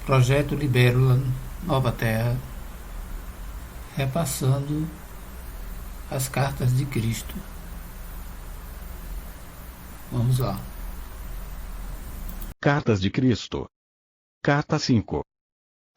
Projeto Libélula Nova Terra, repassando as cartas de Cristo. Vamos lá. Cartas de Cristo. Carta 5.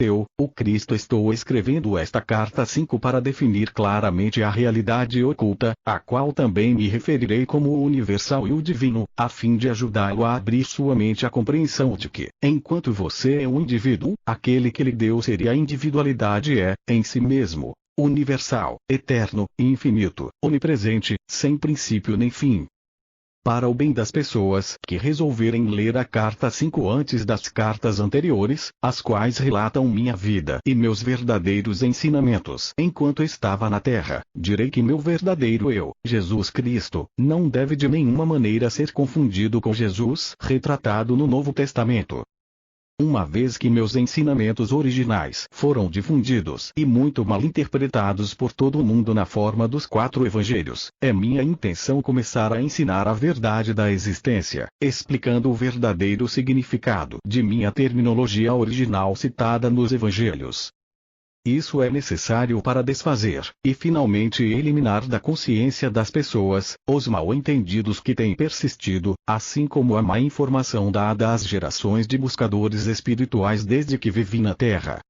Eu, o Cristo, estou escrevendo esta carta 5 para definir claramente a realidade oculta, a qual também me referirei como o universal e o divino, a fim de ajudá-lo a abrir sua mente à compreensão de que, enquanto você é um indivíduo, aquele que lhe deu ser a individualidade é, em si mesmo, universal, eterno, infinito, onipresente, sem princípio nem fim. Para o bem das pessoas que resolverem ler a carta 5 antes das cartas anteriores, as quais relatam minha vida e meus verdadeiros ensinamentos enquanto estava na Terra, direi que meu verdadeiro eu, Jesus Cristo, não deve de nenhuma maneira ser confundido com Jesus retratado no Novo Testamento. Uma vez que meus ensinamentos originais foram difundidos e muito mal interpretados por todo o mundo na forma dos 4 evangelhos, é minha intenção começar a ensinar a verdade da existência, explicando o verdadeiro significado de minha terminologia original citada nos evangelhos. Isso é necessário para desfazer, e finalmente eliminar da consciência das pessoas, os mal-entendidos que têm persistido, assim como a má informação dada às gerações de buscadores espirituais desde que vivi na Terra.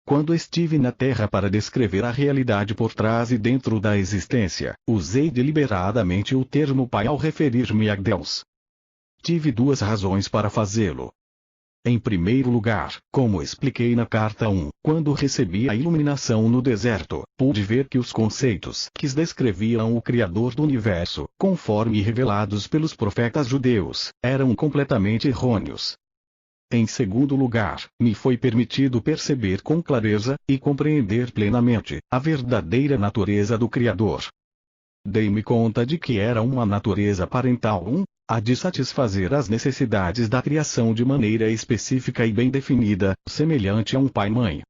Quando estive na Terra para descrever a realidade por trás e dentro da existência, usei deliberadamente o termo Pai ao referir-me a Deus. Tive 2 razões para fazê-lo. Em primeiro lugar, como expliquei na carta 1, quando recebi a iluminação no deserto, pude ver que os conceitos que descreviam o Criador do Universo, conforme revelados pelos profetas judeus, eram completamente errôneos. Em segundo lugar, me foi permitido perceber com clareza, e compreender plenamente, a verdadeira natureza do Criador. Dei-me conta de que era uma natureza parental, a de satisfazer as necessidades da criação de maneira específica e bem definida, semelhante a um pai-mãe.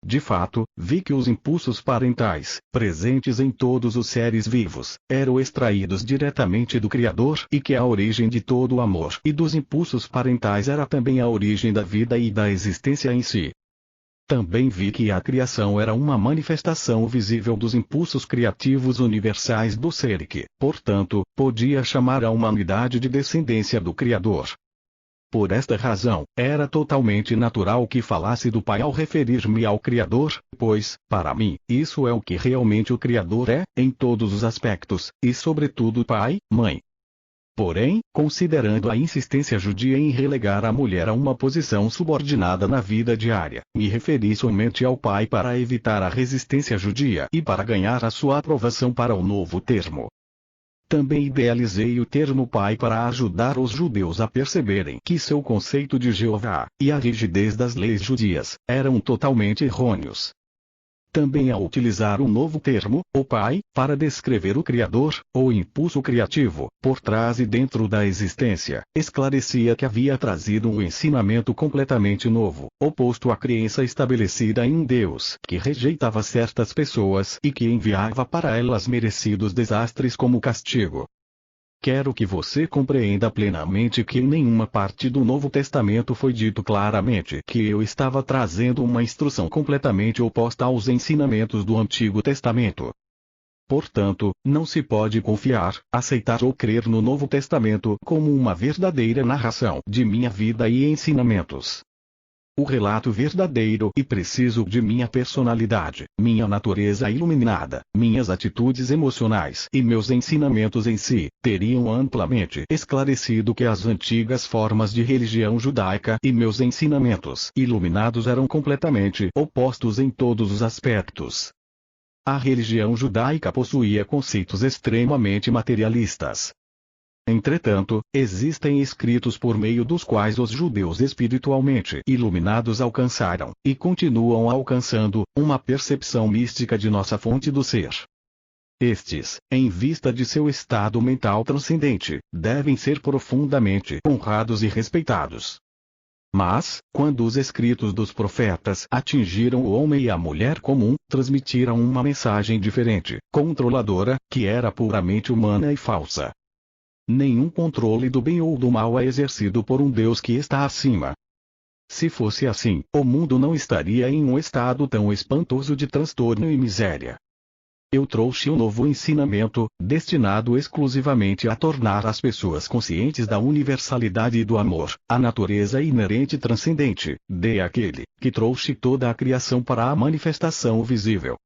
De fato, vi que os impulsos parentais, presentes em todos os seres vivos, eram extraídos diretamente do Criador e que a origem de todo o amor e dos impulsos parentais era também a origem da vida e da existência em si. Também vi que a criação era uma manifestação visível dos impulsos criativos universais do ser e que, portanto, podia chamar a humanidade de descendência do Criador. Por esta razão, era totalmente natural que falasse do Pai ao referir-me ao Criador, pois, para mim, isso é o que realmente o Criador é, em todos os aspectos, e sobretudo pai, mãe. Porém, considerando a insistência judia em relegar a mulher a uma posição subordinada na vida diária, me referi somente ao pai para evitar a resistência judia e para ganhar a sua aprovação para o novo termo. Também idealizei o termo pai para ajudar os judeus a perceberem que seu conceito de Jeová, e a rigidez das leis judias, eram totalmente errôneos. Também ao utilizar o novo termo, o Pai, para descrever o Criador, ou impulso criativo, por trás e dentro da existência, esclarecia que havia trazido um ensinamento completamente novo, oposto à crença estabelecida em um Deus que rejeitava certas pessoas e que enviava para elas merecidos desastres como castigo. Quero que você compreenda plenamente que em nenhuma parte do Novo Testamento foi dito claramente que eu estava trazendo uma instrução completamente oposta aos ensinamentos do Antigo Testamento. Portanto, não se pode confiar, aceitar ou crer no Novo Testamento como uma verdadeira narração de minha vida e ensinamentos. O relato verdadeiro e preciso de minha personalidade, minha natureza iluminada, minhas atitudes emocionais e meus ensinamentos em si, teriam amplamente esclarecido que as antigas formas de religião judaica e meus ensinamentos iluminados eram completamente opostos em todos os aspectos. A religião judaica possuía conceitos extremamente materialistas. Entretanto, existem escritos por meio dos quais os judeus espiritualmente iluminados alcançaram, e continuam alcançando, uma percepção mística de nossa fonte do ser. Estes, em vista de seu estado mental transcendente, devem ser profundamente honrados e respeitados. Mas, quando os escritos dos profetas atingiram o homem e a mulher comum, transmitiram uma mensagem diferente, controladora, que era puramente humana e falsa. Nenhum controle do bem ou do mal é exercido por um Deus que está acima. Se fosse assim, o mundo não estaria em um estado tão espantoso de transtorno e miséria. Eu trouxe um novo ensinamento, destinado exclusivamente a tornar as pessoas conscientes da universalidade e do amor, a natureza inerente e transcendente, de aquele que trouxe toda a criação para a manifestação visível.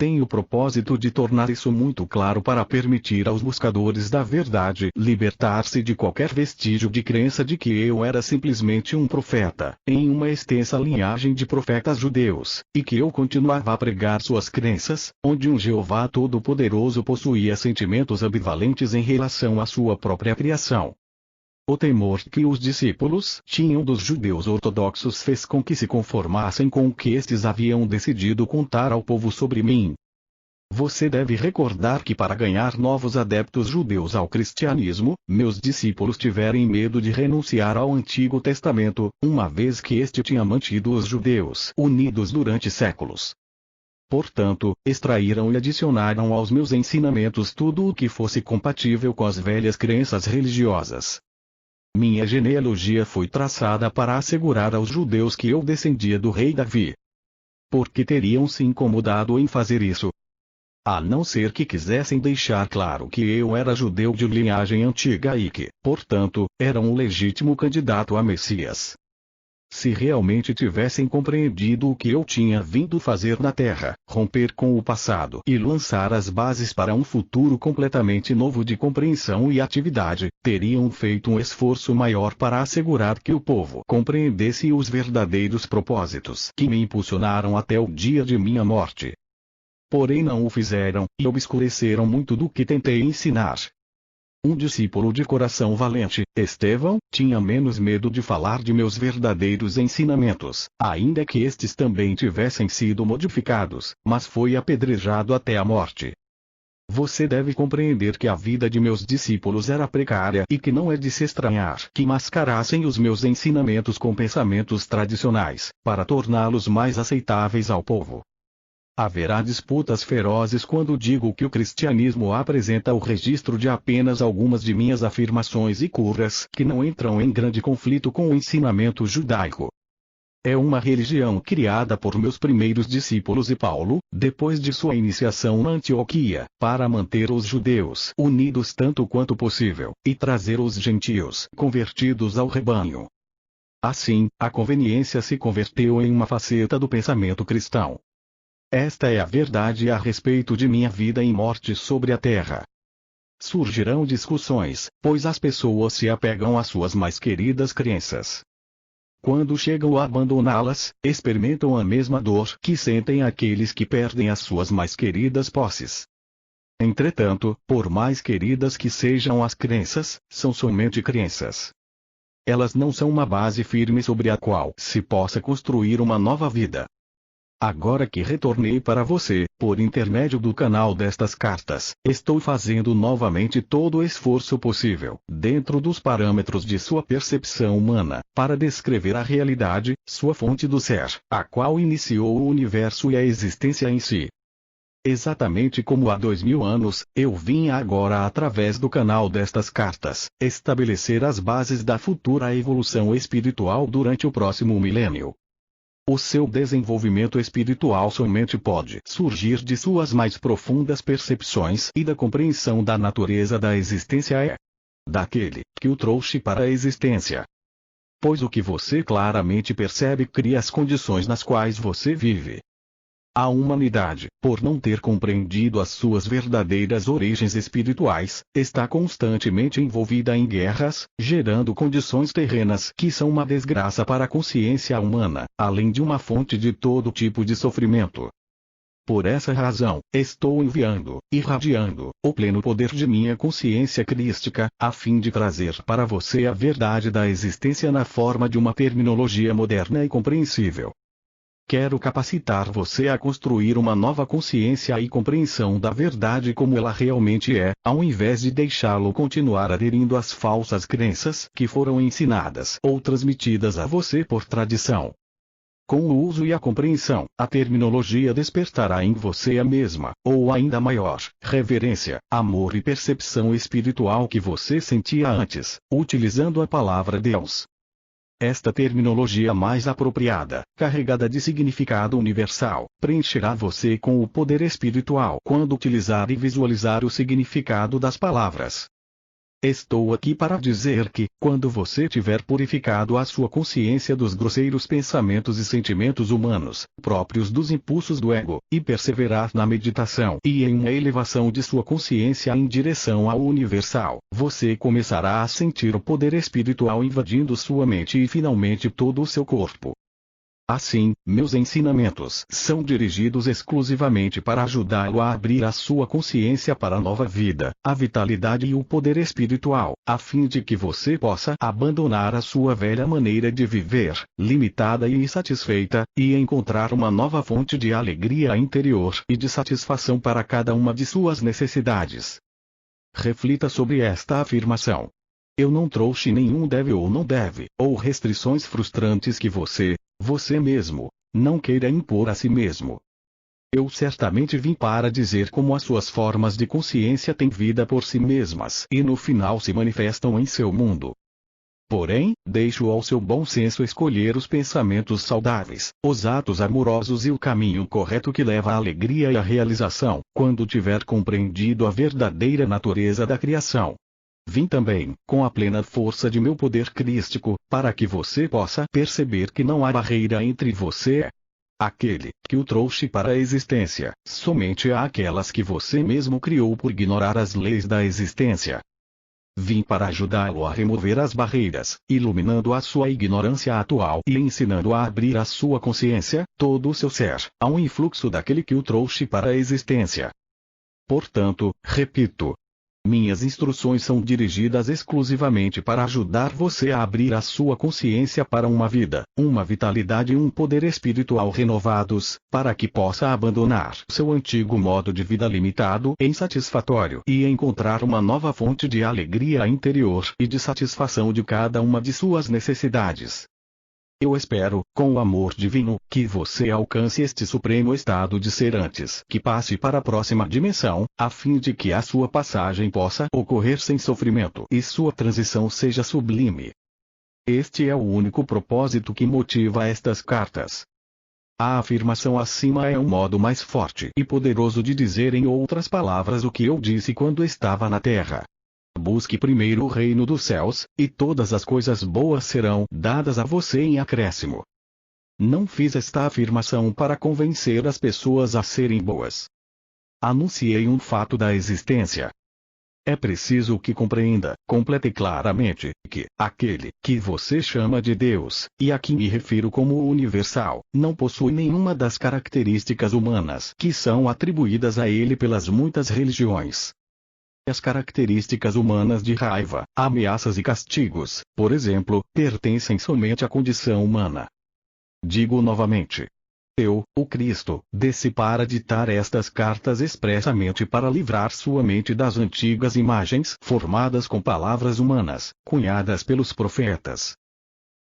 Tenho o propósito de tornar isso muito claro para permitir aos buscadores da verdade libertar-se de qualquer vestígio de crença de que eu era simplesmente um profeta, em uma extensa linhagem de profetas judeus, e que eu continuava a pregar suas crenças, onde um Jeová Todo-Poderoso possuía sentimentos ambivalentes em relação à sua própria criação. O temor que os discípulos tinham dos judeus ortodoxos fez com que se conformassem com o que estes haviam decidido contar ao povo sobre mim. Você deve recordar que para ganhar novos adeptos judeus ao cristianismo, meus discípulos tiveram medo de renunciar ao Antigo Testamento, uma vez que este tinha mantido os judeus unidos durante séculos. Portanto, extraíram e adicionaram aos meus ensinamentos tudo o que fosse compatível com as velhas crenças religiosas. Minha genealogia foi traçada para assegurar aos judeus que eu descendia do rei Davi. Por que teriam se incomodado em fazer isso? A não ser que quisessem deixar claro que eu era judeu de linhagem antiga e que, portanto, era um legítimo candidato a Messias. Se realmente tivessem compreendido o que eu tinha vindo fazer na Terra, romper com o passado e lançar as bases para um futuro completamente novo de compreensão e atividade, teriam feito um esforço maior para assegurar que o povo compreendesse os verdadeiros propósitos que me impulsionaram até o dia de minha morte. Porém não o fizeram, e obscureceram muito do que tentei ensinar. Um discípulo de coração valente, Estevão, tinha menos medo de falar de meus verdadeiros ensinamentos, ainda que estes também tivessem sido modificados, mas foi apedrejado até a morte. Você deve compreender que a vida de meus discípulos era precária e que não é de se estranhar que mascarassem os meus ensinamentos com pensamentos tradicionais, para torná-los mais aceitáveis ao povo. Haverá disputas ferozes quando digo que o cristianismo apresenta o registro de apenas algumas de minhas afirmações e curas que não entram em grande conflito com o ensinamento judaico. É uma religião criada por meus primeiros discípulos e Paulo, depois de sua iniciação na Antioquia, para manter os judeus unidos tanto quanto possível, e trazer os gentios convertidos ao rebanho. Assim, a conveniência se converteu em uma faceta do pensamento cristão. Esta é a verdade a respeito de minha vida e morte sobre a terra. Surgirão discussões, pois as pessoas se apegam às suas mais queridas crenças. Quando chegam a abandoná-las, experimentam a mesma dor que sentem aqueles que perdem as suas mais queridas posses. Entretanto, por mais queridas que sejam as crenças, são somente crenças. Elas não são uma base firme sobre a qual se possa construir uma nova vida. Agora que retornei para você, por intermédio do canal destas cartas, estou fazendo novamente todo o esforço possível, dentro dos parâmetros de sua percepção humana, para descrever a realidade, sua fonte do ser, a qual iniciou o universo e a existência em si. Exatamente como há 2000 anos, eu vim agora através do canal destas cartas, estabelecer as bases da futura evolução espiritual durante o próximo milênio. O seu desenvolvimento espiritual somente pode surgir de suas mais profundas percepções e da compreensão da natureza da existência daquele que o trouxe para a existência. Pois o que você claramente percebe cria as condições nas quais você vive. A humanidade, por não ter compreendido as suas verdadeiras origens espirituais, está constantemente envolvida em guerras, gerando condições terrenas que são uma desgraça para a consciência humana, além de uma fonte de todo tipo de sofrimento. Por essa razão, estou enviando, irradiando, o pleno poder de minha consciência crística, a fim de trazer para você a verdade da existência na forma de uma terminologia moderna e compreensível. Quero capacitar você a construir uma nova consciência e compreensão da verdade como ela realmente é, ao invés de deixá-lo continuar aderindo às falsas crenças que foram ensinadas ou transmitidas a você por tradição. Com o uso e a compreensão, a terminologia despertará em você a mesma, ou ainda maior, reverência, amor e percepção espiritual que você sentia antes, utilizando a palavra Deus. Esta terminologia mais apropriada, carregada de significado universal, preencherá você com o poder espiritual quando utilizar e visualizar o significado das palavras. Estou aqui para dizer que, quando você tiver purificado a sua consciência dos grosseiros pensamentos e sentimentos humanos, próprios dos impulsos do ego, e perseverar na meditação e em uma elevação de sua consciência em direção ao universal, você começará a sentir o poder espiritual invadindo sua mente e finalmente todo o seu corpo. Assim, meus ensinamentos são dirigidos exclusivamente para ajudá-lo a abrir a sua consciência para a nova vida, a vitalidade e o poder espiritual, a fim de que você possa abandonar a sua velha maneira de viver, limitada e insatisfeita, e encontrar uma nova fonte de alegria interior e de satisfação para cada uma de suas necessidades. Reflita sobre esta afirmação. Eu não trouxe nenhum deve ou não deve, ou restrições frustrantes que você mesmo, não queira impor a si mesmo. Eu certamente vim para dizer como as suas formas de consciência têm vida por si mesmas e no final se manifestam em seu mundo. Porém, deixo ao seu bom senso escolher os pensamentos saudáveis, os atos amorosos e o caminho correto que leva à alegria e à realização, quando tiver compreendido a verdadeira natureza da criação. Vim também, com a plena força de meu poder crístico, para que você possa perceber que não há barreira entre você, aquele que o trouxe para a existência, somente há aquelas que você mesmo criou por ignorar as leis da existência. Vim para ajudá-lo a remover as barreiras, iluminando a sua ignorância atual e ensinando a abrir a sua consciência, todo o seu ser, a um influxo daquele que o trouxe para a existência. Portanto, repito, minhas instruções são dirigidas exclusivamente para ajudar você a abrir a sua consciência para uma vida, uma vitalidade e um poder espiritual renovados, para que possa abandonar seu antigo modo de vida limitado e insatisfatório e encontrar uma nova fonte de alegria interior e de satisfação de cada uma de suas necessidades. Eu espero, com o amor divino, que você alcance este supremo estado de ser antes que passe para a próxima dimensão, a fim de que a sua passagem possa ocorrer sem sofrimento e sua transição seja sublime. Este é o único propósito que motiva estas cartas. A afirmação acima é um modo mais forte e poderoso de dizer em outras palavras o que eu disse quando estava na Terra. Busque primeiro o reino dos céus, e todas as coisas boas serão dadas a você em acréscimo. Não fiz esta afirmação para convencer as pessoas a serem boas. Anunciei um fato da existência. É preciso que compreenda, completa e claramente, que aquele que você chama de Deus, e a que me refiro como universal, não possui nenhuma das características humanas que são atribuídas a ele pelas muitas religiões. As características humanas de raiva, ameaças e castigos, por exemplo, pertencem somente à condição humana. Digo novamente. Eu, o Cristo, desci para ditar estas cartas expressamente para livrar sua mente das antigas imagens formadas com palavras humanas, cunhadas pelos profetas.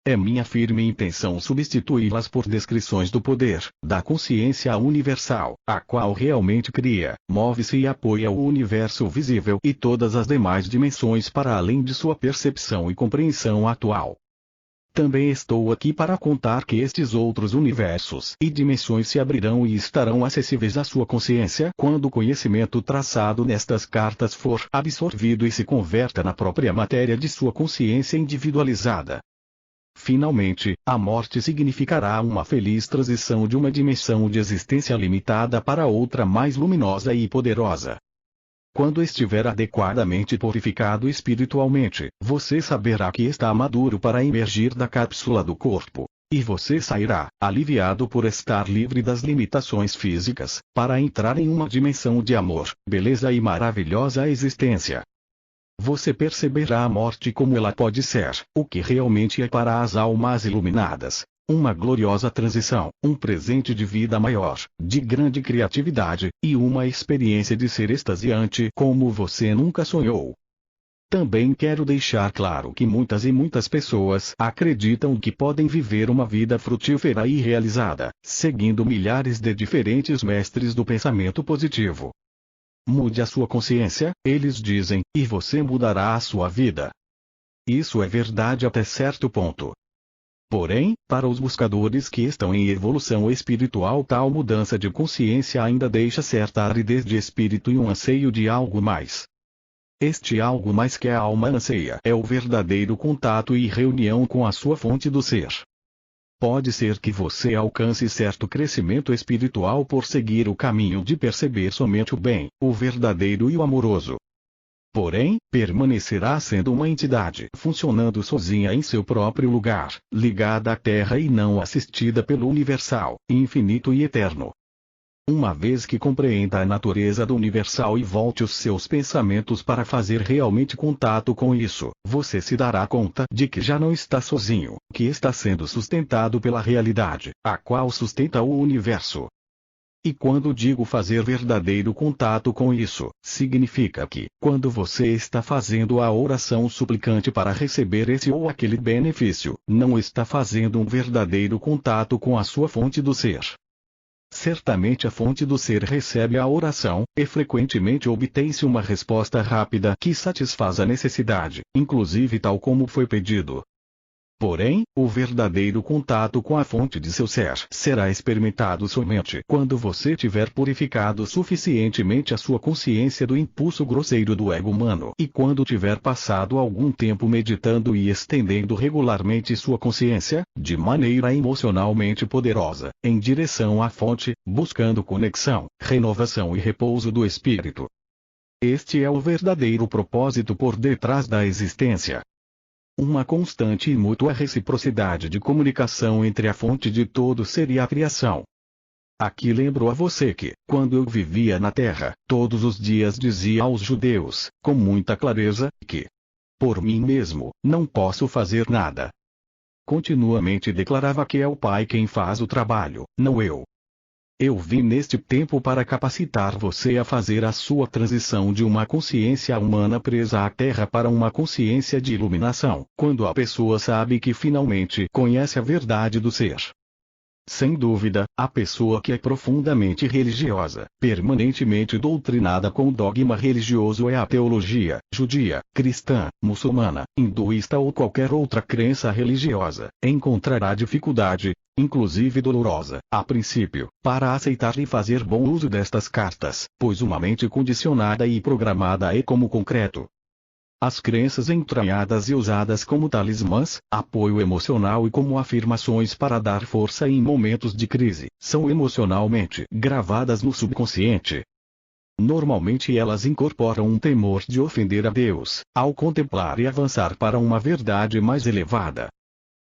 É minha firme intenção substituí-las por descrições do poder, da consciência universal, a qual realmente cria, move-se e apoia o universo visível e todas as demais dimensões para além de sua percepção e compreensão atual. Também estou aqui para contar que estes outros universos e dimensões se abrirão e estarão acessíveis à sua consciência quando o conhecimento traçado nestas cartas for absorvido e se converta na própria matéria de sua consciência individualizada. Finalmente, a morte significará uma feliz transição de uma dimensão de existência limitada para outra mais luminosa e poderosa. Quando estiver adequadamente purificado espiritualmente, você saberá que está maduro para emergir da cápsula do corpo, e você sairá, aliviado por estar livre das limitações físicas, para entrar em uma dimensão de amor, beleza e maravilhosa existência. Você perceberá a morte como ela pode ser, o que realmente é para as almas iluminadas. Uma gloriosa transição, um presente de vida maior, de grande criatividade, e uma experiência de ser extasiante como você nunca sonhou. Também quero deixar claro que muitas e muitas pessoas acreditam que podem viver uma vida frutífera e realizada, seguindo milhares de diferentes mestres do pensamento positivo. Mude a sua consciência, eles dizem, e você mudará a sua vida. Isso é verdade até certo ponto. Porém, para os buscadores que estão em evolução espiritual, tal mudança de consciência ainda deixa certa aridez de espírito e um anseio de algo mais. Este algo mais que a alma anseia é o verdadeiro contato e reunião com a sua fonte do ser. Pode ser que você alcance certo crescimento espiritual por seguir o caminho de perceber somente o bem, o verdadeiro e o amoroso. Porém, permanecerá sendo uma entidade funcionando sozinha em seu próprio lugar, ligada à Terra e não assistida pelo universal, infinito e eterno. Uma vez que compreenda a natureza do universal e volte os seus pensamentos para fazer realmente contato com isso, você se dará conta de que já não está sozinho, que está sendo sustentado pela realidade, a qual sustenta o universo. E quando digo fazer verdadeiro contato com isso, significa que, quando você está fazendo a oração suplicante para receber esse ou aquele benefício, não está fazendo um verdadeiro contato com a sua fonte do ser. Certamente a fonte do ser recebe a oração, e frequentemente obtém-se uma resposta rápida que satisfaz a necessidade, inclusive tal como foi pedido. Porém, o verdadeiro contato com a fonte de seu ser será experimentado somente quando você tiver purificado suficientemente a sua consciência do impulso grosseiro do ego humano e quando tiver passado algum tempo meditando e estendendo regularmente sua consciência, de maneira emocionalmente poderosa, em direção à fonte, buscando conexão, renovação e repouso do espírito. Este é o verdadeiro propósito por detrás da existência. Uma constante e mútua reciprocidade de comunicação entre a fonte de todo ser e a criação. Aqui lembro a você que, quando eu vivia na Terra, todos os dias dizia aos judeus, com muita clareza, que, por mim mesmo, não posso fazer nada. Continuamente declarava que é o Pai quem faz o trabalho, não eu. Eu vim neste tempo para capacitar você a fazer a sua transição de uma consciência humana presa à Terra para uma consciência de iluminação, quando a pessoa sabe que finalmente conhece a verdade do ser. Sem dúvida, a pessoa que é profundamente religiosa, permanentemente doutrinada com o dogma religioso é a teologia, judia, cristã, muçulmana, hinduísta ou qualquer outra crença religiosa, encontrará dificuldade, inclusive dolorosa, a princípio, para aceitar e fazer bom uso destas cartas, pois uma mente condicionada e programada é como concreto. As crenças entranhadas e usadas como talismãs, apoio emocional e como afirmações para dar força em momentos de crise, são emocionalmente gravadas no subconsciente. Normalmente elas incorporam um temor de ofender a Deus, ao contemplar e avançar para uma verdade mais elevada.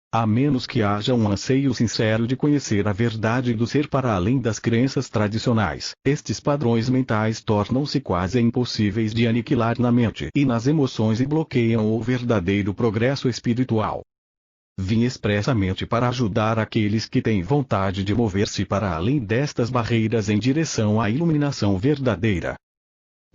A menos que haja um anseio sincero de conhecer a verdade do ser para além das crenças tradicionais, estes padrões mentais tornam-se quase impossíveis de aniquilar na mente e nas emoções e bloqueiam o verdadeiro progresso espiritual. Vim expressamente para ajudar aqueles que têm vontade de mover-se para além destas barreiras em direção à iluminação verdadeira.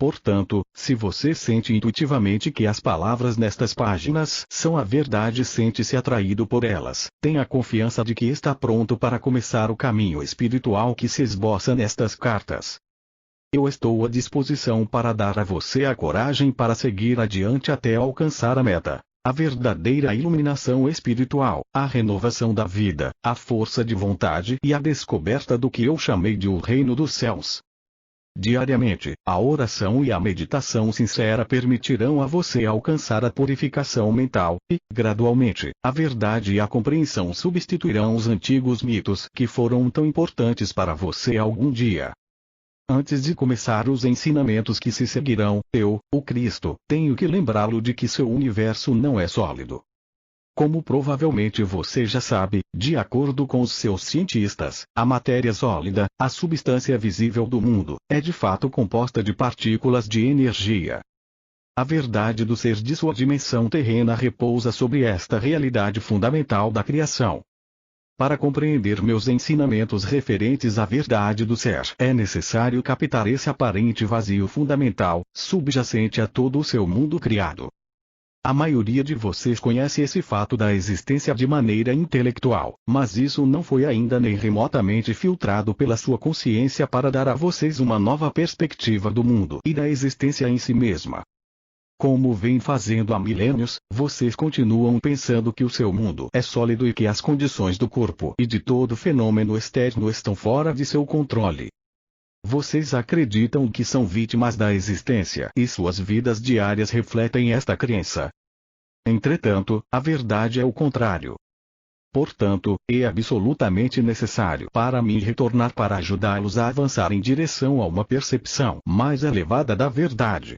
Portanto, se você sente intuitivamente que as palavras nestas páginas são a verdade e sente-se atraído por elas, tenha confiança de que está pronto para começar o caminho espiritual que se esboça nestas cartas. Eu estou à disposição para dar a você a coragem para seguir adiante até alcançar a meta, a verdadeira iluminação espiritual, a renovação da vida, a força de vontade e a descoberta do que eu chamei de o reino dos céus. Diariamente, a oração e a meditação sincera permitirão a você alcançar a purificação mental, e, gradualmente, a verdade e a compreensão substituirão os antigos mitos que foram tão importantes para você algum dia. Antes de começar os ensinamentos que se seguirão, eu, o Cristo, tenho que lembrá-lo de que seu universo não é sólido. Como provavelmente você já sabe, de acordo com os seus cientistas, a matéria sólida, a substância visível do mundo, é de fato composta de partículas de energia. A verdade do ser de sua dimensão terrena repousa sobre esta realidade fundamental da criação. Para compreender meus ensinamentos referentes à verdade do ser, é necessário captar esse aparente vazio fundamental, subjacente a todo o seu mundo criado. A maioria de vocês conhece esse fato da existência de maneira intelectual, mas isso não foi ainda nem remotamente filtrado pela sua consciência para dar a vocês uma nova perspectiva do mundo e da existência em si mesma. Como vem fazendo há milênios, vocês continuam pensando que o seu mundo é sólido e que as condições do corpo e de todo fenômeno externo estão fora de seu controle. Vocês acreditam que são vítimas da existência e suas vidas diárias refletem esta crença. Entretanto, a verdade é o contrário. Portanto, é absolutamente necessário para mim retornar para ajudá-los a avançar em direção a uma percepção mais elevada da verdade.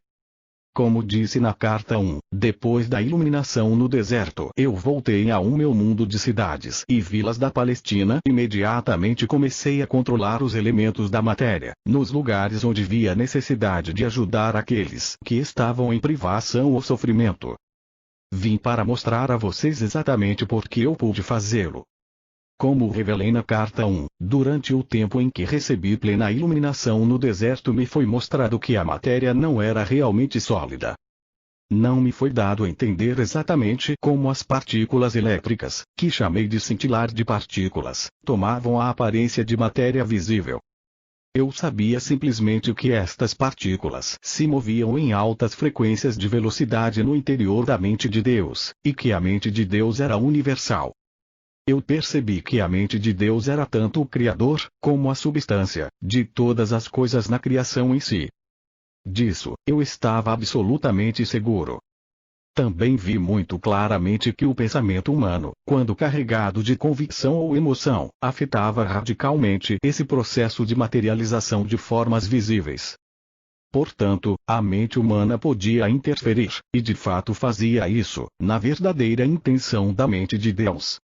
Como disse na carta 1, depois da iluminação no deserto, eu voltei ao meu mundo de cidades e vilas da Palestina. Imediatamente comecei a controlar os elementos da matéria, nos lugares onde via necessidade de ajudar aqueles que estavam em privação ou sofrimento. Vim para mostrar a vocês exatamente por que eu pude fazê-lo. Como revelei na carta 1, durante o tempo em que recebi plena iluminação no deserto me foi mostrado que a matéria não era realmente sólida. Não me foi dado entender exatamente como as partículas elétricas, que chamei de cintilar de partículas, tomavam a aparência de matéria visível. Eu sabia simplesmente que estas partículas se moviam em altas frequências de velocidade no interior da mente de Deus, e que a mente de Deus era universal. Eu percebi que a mente de Deus era tanto o Criador, como a substância, de todas as coisas na criação em si. Disso, eu estava absolutamente seguro. Também vi muito claramente que o pensamento humano, quando carregado de convicção ou emoção, afetava radicalmente esse processo de materialização de formas visíveis. Portanto, a mente humana podia interferir, e de fato fazia isso, na verdadeira intenção da mente de Deus.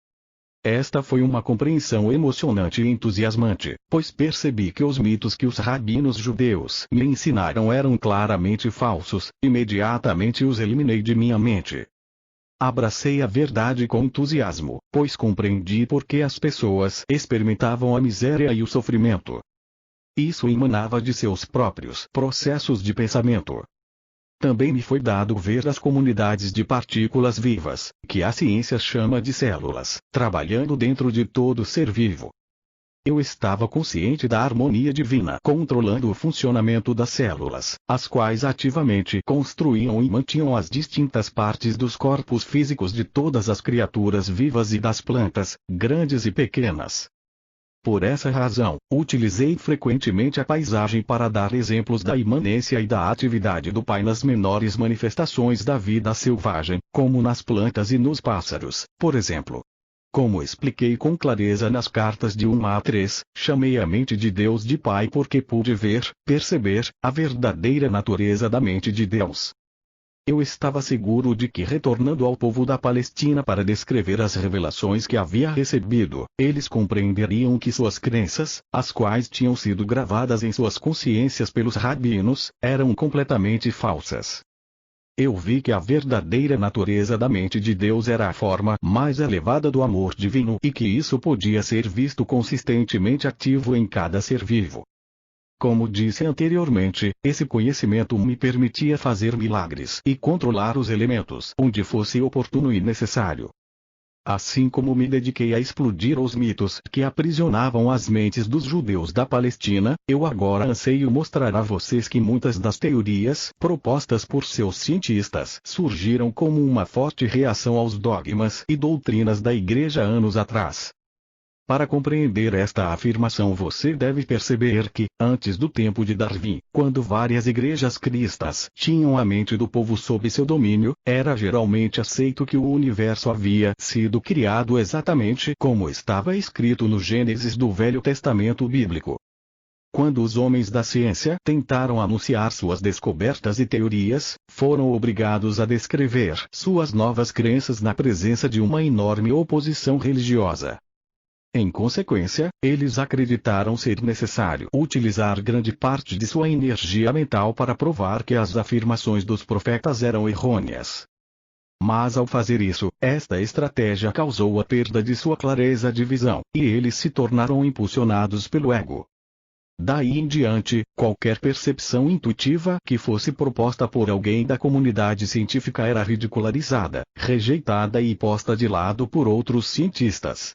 Esta foi uma compreensão emocionante e entusiasmante, pois percebi que os mitos que os rabinos judeus me ensinaram eram claramente falsos. Imediatamente os eliminei de minha mente. Abracei a verdade com entusiasmo, pois compreendi por que as pessoas experimentavam a miséria e o sofrimento. Isso emanava de seus próprios processos de pensamento. Também me foi dado ver as comunidades de partículas vivas, que a ciência chama de células, trabalhando dentro de todo ser vivo. Eu estava consciente da harmonia divina controlando o funcionamento das células, as quais ativamente construíam e mantinham as distintas partes dos corpos físicos de todas as criaturas vivas e das plantas, grandes e pequenas. Por essa razão, utilizei frequentemente a paisagem para dar exemplos da imanência e da atividade do Pai nas menores manifestações da vida selvagem, como nas plantas e nos pássaros, por exemplo. Como expliquei com clareza nas cartas de 1 a 3, chamei a mente de Deus de Pai porque pude ver, perceber, a verdadeira natureza da mente de Deus. Eu estava seguro de que retornando ao povo da Palestina para descrever as revelações que havia recebido, eles compreenderiam que suas crenças, as quais tinham sido gravadas em suas consciências pelos rabinos, eram completamente falsas. Eu vi que a verdadeira natureza da mente de Deus era a forma mais elevada do amor divino e que isso podia ser visto consistentemente ativo em cada ser vivo. Como disse anteriormente, esse conhecimento me permitia fazer milagres e controlar os elementos onde fosse oportuno e necessário. Assim como me dediquei a explodir os mitos que aprisionavam as mentes dos judeus da Palestina, eu agora anseio mostrar a vocês que muitas das teorias propostas por seus cientistas surgiram como uma forte reação aos dogmas e doutrinas da Igreja anos atrás. Para compreender esta afirmação você deve perceber que, antes do tempo de Darwin, quando várias igrejas cristãs tinham a mente do povo sob seu domínio, era geralmente aceito que o universo havia sido criado exatamente como estava escrito no Gênesis do Velho Testamento bíblico. Quando os homens da ciência tentaram anunciar suas descobertas e teorias, foram obrigados a descrever suas novas crenças na presença de uma enorme oposição religiosa. Em consequência, eles acreditaram ser necessário utilizar grande parte de sua energia mental para provar que as afirmações dos profetas eram errôneas. Mas ao fazer isso, esta estratégia causou a perda de sua clareza de visão, e eles se tornaram impulsionados pelo ego. Daí em diante, qualquer percepção intuitiva que fosse proposta por alguém da comunidade científica era ridicularizada, rejeitada e posta de lado por outros cientistas.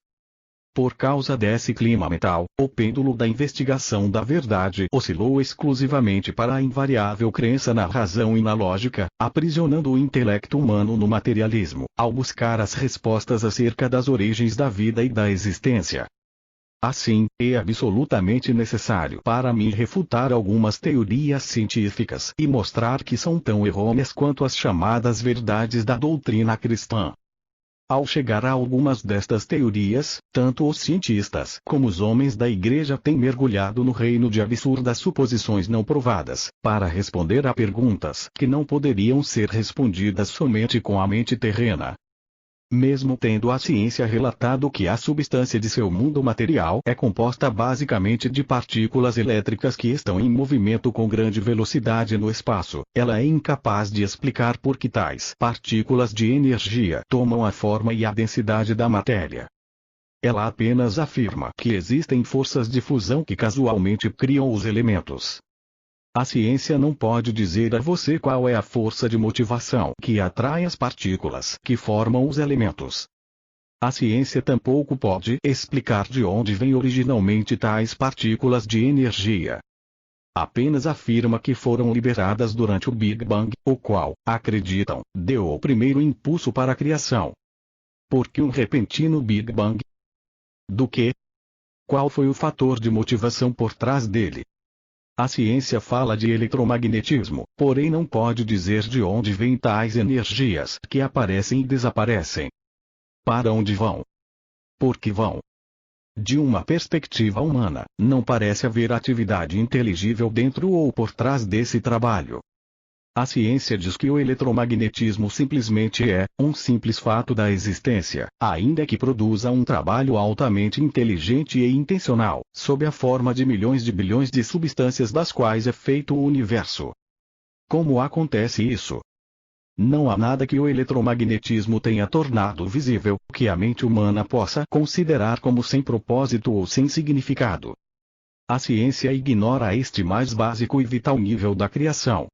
Por causa desse clima mental, o pêndulo da investigação da verdade oscilou exclusivamente para a invariável crença na razão e na lógica, aprisionando o intelecto humano no materialismo, ao buscar as respostas acerca das origens da vida e da existência. Assim, é absolutamente necessário para mim refutar algumas teorias científicas e mostrar que são tão errôneas quanto as chamadas verdades da doutrina cristã. Ao chegar a algumas destas teorias, tanto os cientistas como os homens da igreja têm mergulhado no reino de absurdas suposições não provadas, para responder a perguntas que não poderiam ser respondidas somente com a mente terrena. Mesmo tendo a ciência relatado que a substância de seu mundo material é composta basicamente de partículas elétricas que estão em movimento com grande velocidade no espaço, ela é incapaz de explicar por que tais partículas de energia tomam a forma e a densidade da matéria. Ela apenas afirma que existem forças de fusão que casualmente criam os elementos. A ciência não pode dizer a você qual é a força de motivação que atrai as partículas que formam os elementos. A ciência tampouco pode explicar de onde vêm originalmente tais partículas de energia. Apenas afirma que foram liberadas durante o Big Bang, o qual, acreditam, deu o primeiro impulso para a criação. Por que um repentino Big Bang? Do que? Qual foi o fator de motivação por trás dele? A ciência fala de eletromagnetismo, porém não pode dizer de onde vêm tais energias que aparecem e desaparecem. Para onde vão? Por que vão? De uma perspectiva humana, não parece haver atividade inteligível dentro ou por trás desse trabalho. A ciência diz que o eletromagnetismo simplesmente é um simples fato da existência, ainda que produza um trabalho altamente inteligente e intencional, sob a forma de milhões de bilhões de substâncias das quais é feito o universo. Como acontece isso? Não há nada que o eletromagnetismo tenha tornado visível, que a mente humana possa considerar como sem propósito ou sem significado. A ciência ignora este mais básico e vital nível da criação.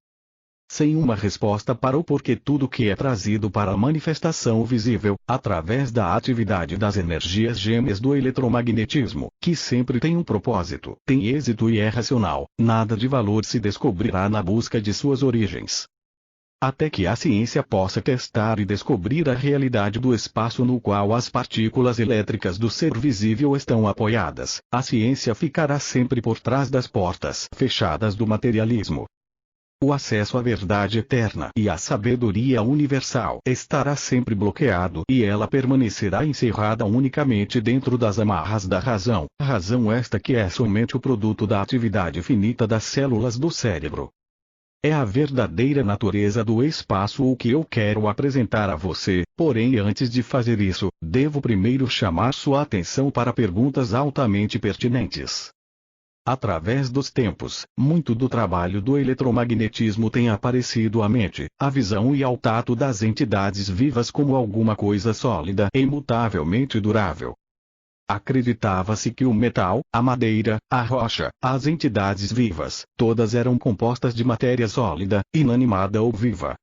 Sem uma resposta para o porquê tudo que é trazido para a manifestação visível, através da atividade das energias gêmeas do eletromagnetismo, que sempre tem um propósito, tem êxito e é racional, nada de valor se descobrirá na busca de suas origens. Até que a ciência possa testar e descobrir a realidade do espaço no qual as partículas elétricas do ser visível estão apoiadas, a ciência ficará sempre por trás das portas fechadas do materialismo. O acesso à verdade eterna e à sabedoria universal estará sempre bloqueado e ela permanecerá encerrada unicamente dentro das amarras da razão, razão esta que é somente o produto da atividade finita das células do cérebro. É a verdadeira natureza do espaço o que eu quero apresentar a você, porém antes de fazer isso, devo primeiro chamar sua atenção para perguntas altamente pertinentes. Através dos tempos, muito do trabalho do eletromagnetismo tem aparecido à mente, à visão e ao tato das entidades vivas como alguma coisa sólida e imutavelmente durável. Acreditava-se que o metal, a madeira, a rocha, as entidades vivas, todas eram compostas de matéria sólida, inanimada ou viva.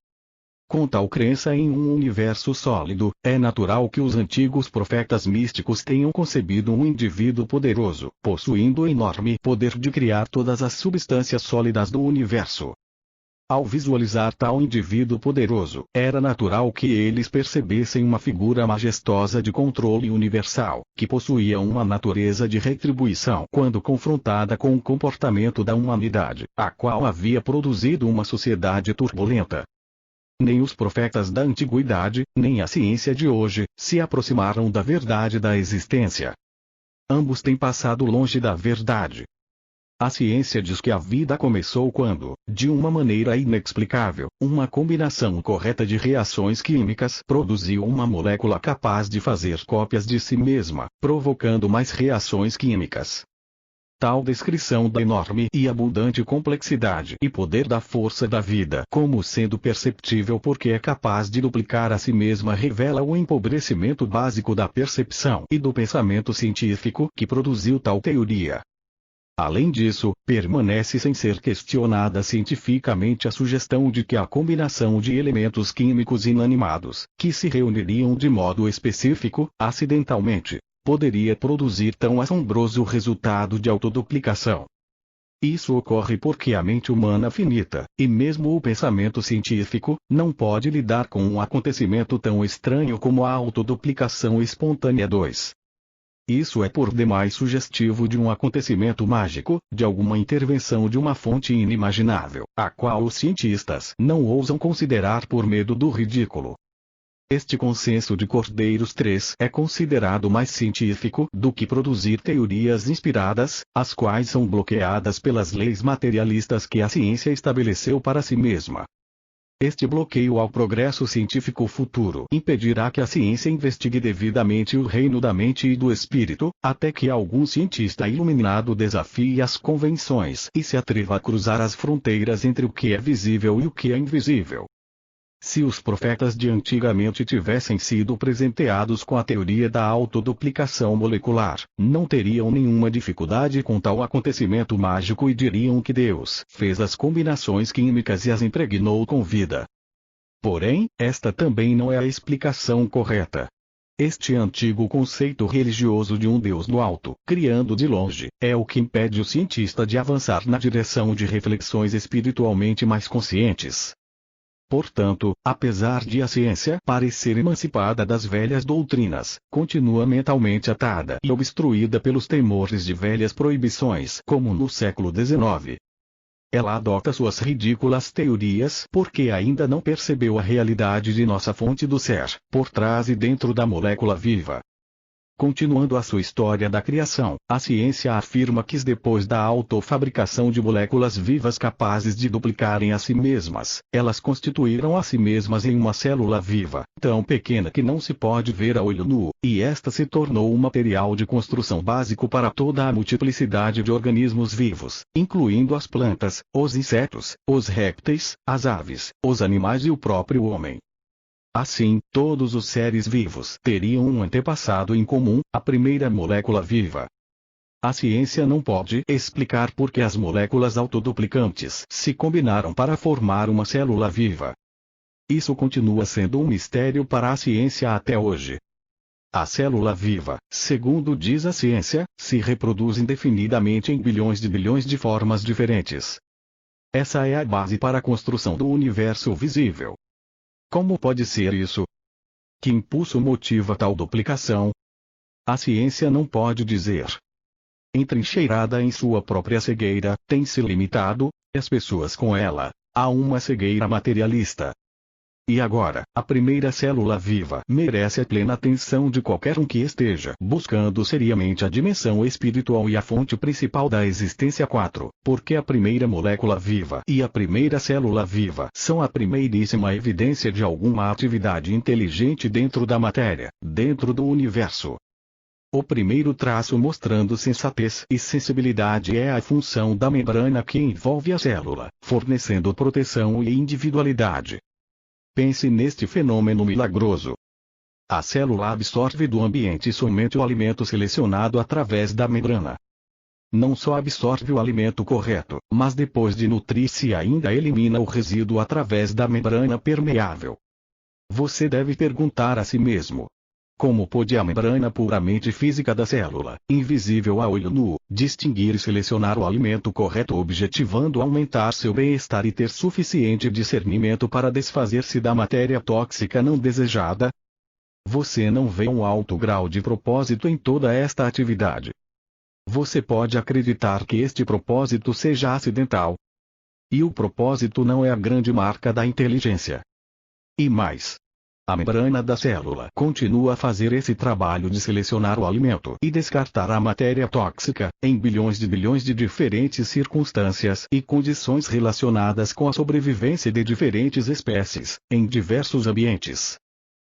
Com tal crença em um universo sólido, é natural que os antigos profetas místicos tenham concebido um indivíduo poderoso, possuindo enorme poder de criar todas as substâncias sólidas do universo. Ao visualizar tal indivíduo poderoso, era natural que eles percebessem uma figura majestosa de controle universal, que possuía uma natureza de retribuição quando confrontada com o comportamento da humanidade, a qual havia produzido uma sociedade turbulenta. Nem os profetas da antiguidade, nem a ciência de hoje, se aproximaram da verdade da existência. Ambos têm passado longe da verdade. A ciência diz que a vida começou quando, de uma maneira inexplicável, uma combinação correta de reações químicas produziu uma molécula capaz de fazer cópias de si mesma, provocando mais reações químicas. Tal descrição da enorme e abundante complexidade e poder da força da vida como sendo perceptível porque é capaz de duplicar a si mesma revela o empobrecimento básico da percepção e do pensamento científico que produziu tal teoria. Além disso, permanece sem ser questionada cientificamente a sugestão de que a combinação de elementos químicos inanimados, que se reuniriam de modo específico, acidentalmente, poderia produzir tão assombroso resultado de autoduplicação. Isso ocorre porque a mente humana finita, e mesmo o pensamento científico, não pode lidar com um acontecimento tão estranho como a autoduplicação espontânea 2. Isso é por demais sugestivo de um acontecimento mágico, de alguma intervenção de uma fonte inimaginável, a qual os cientistas não ousam considerar por medo do ridículo. Este consenso de Cordeiros 3 é considerado mais científico do que produzir teorias inspiradas, as quais são bloqueadas pelas leis materialistas que a ciência estabeleceu para si mesma. Este bloqueio ao progresso científico futuro impedirá que a ciência investigue devidamente o reino da mente e do espírito, até que algum cientista iluminado desafie as convenções e se atreva a cruzar as fronteiras entre o que é visível e o que é invisível. Se os profetas de antigamente tivessem sido presenteados com a teoria da autoduplicação molecular, não teriam nenhuma dificuldade com tal acontecimento mágico e diriam que Deus fez as combinações químicas e as impregnou com vida. Porém, esta também não é a explicação correta. Este antigo conceito religioso de um Deus do alto, criando de longe, é o que impede o cientista de avançar na direção de reflexões espiritualmente mais conscientes. Portanto, apesar de a ciência parecer emancipada das velhas doutrinas, continua mentalmente atada e obstruída pelos temores de velhas proibições, como no século XIX. Ela adota suas ridículas teorias porque ainda não percebeu a realidade de nossa fonte do ser, por trás e dentro da molécula viva. Continuando a sua história da criação, a ciência afirma que depois da autofabricação de moléculas vivas capazes de duplicarem a si mesmas, elas constituíram a si mesmas em uma célula viva, tão pequena que não se pode ver a olho nu, e esta se tornou um material de construção básico para toda a multiplicidade de organismos vivos, incluindo as plantas, os insetos, os répteis, as aves, os animais e o próprio homem. Assim, todos os seres vivos teriam um antepassado em comum, a primeira molécula viva. A ciência não pode explicar por que as moléculas autoduplicantes se combinaram para formar uma célula viva. Isso continua sendo um mistério para a ciência até hoje. A célula viva, segundo diz a ciência, se reproduz indefinidamente em bilhões de formas diferentes. Essa é a base para a construção do universo visível. Como pode ser isso? Que impulso motiva tal duplicação? A ciência não pode dizer. Entrincheirada em sua própria cegueira, tem se limitado, e as pessoas com ela, a uma cegueira materialista. E agora, a primeira célula viva merece a plena atenção de qualquer um que esteja buscando seriamente a dimensão espiritual e a fonte principal da existência 4, porque a primeira molécula viva e a primeira célula viva são a primeiríssima evidência de alguma atividade inteligente dentro da matéria, dentro do universo. O primeiro traço mostrando sensatez e sensibilidade é a função da membrana que envolve a célula, fornecendo proteção e individualidade. Pense neste fenômeno milagroso. A célula absorve do ambiente somente o alimento selecionado através da membrana. Não só absorve o alimento correto, mas depois de nutrir-se ainda elimina o resíduo através da membrana permeável. Você deve perguntar a si mesmo: como pode a membrana puramente física da célula, invisível a olho nu, distinguir e selecionar o alimento correto objetivando aumentar seu bem-estar e ter suficiente discernimento para desfazer-se da matéria tóxica não desejada? Você não vê um alto grau de propósito em toda esta atividade. Você pode acreditar que este propósito seja acidental. E o propósito não é a grande marca da inteligência. E mais, a membrana da célula continua a fazer esse trabalho de selecionar o alimento e descartar a matéria tóxica, em bilhões de diferentes circunstâncias e condições relacionadas com a sobrevivência de diferentes espécies, em diversos ambientes.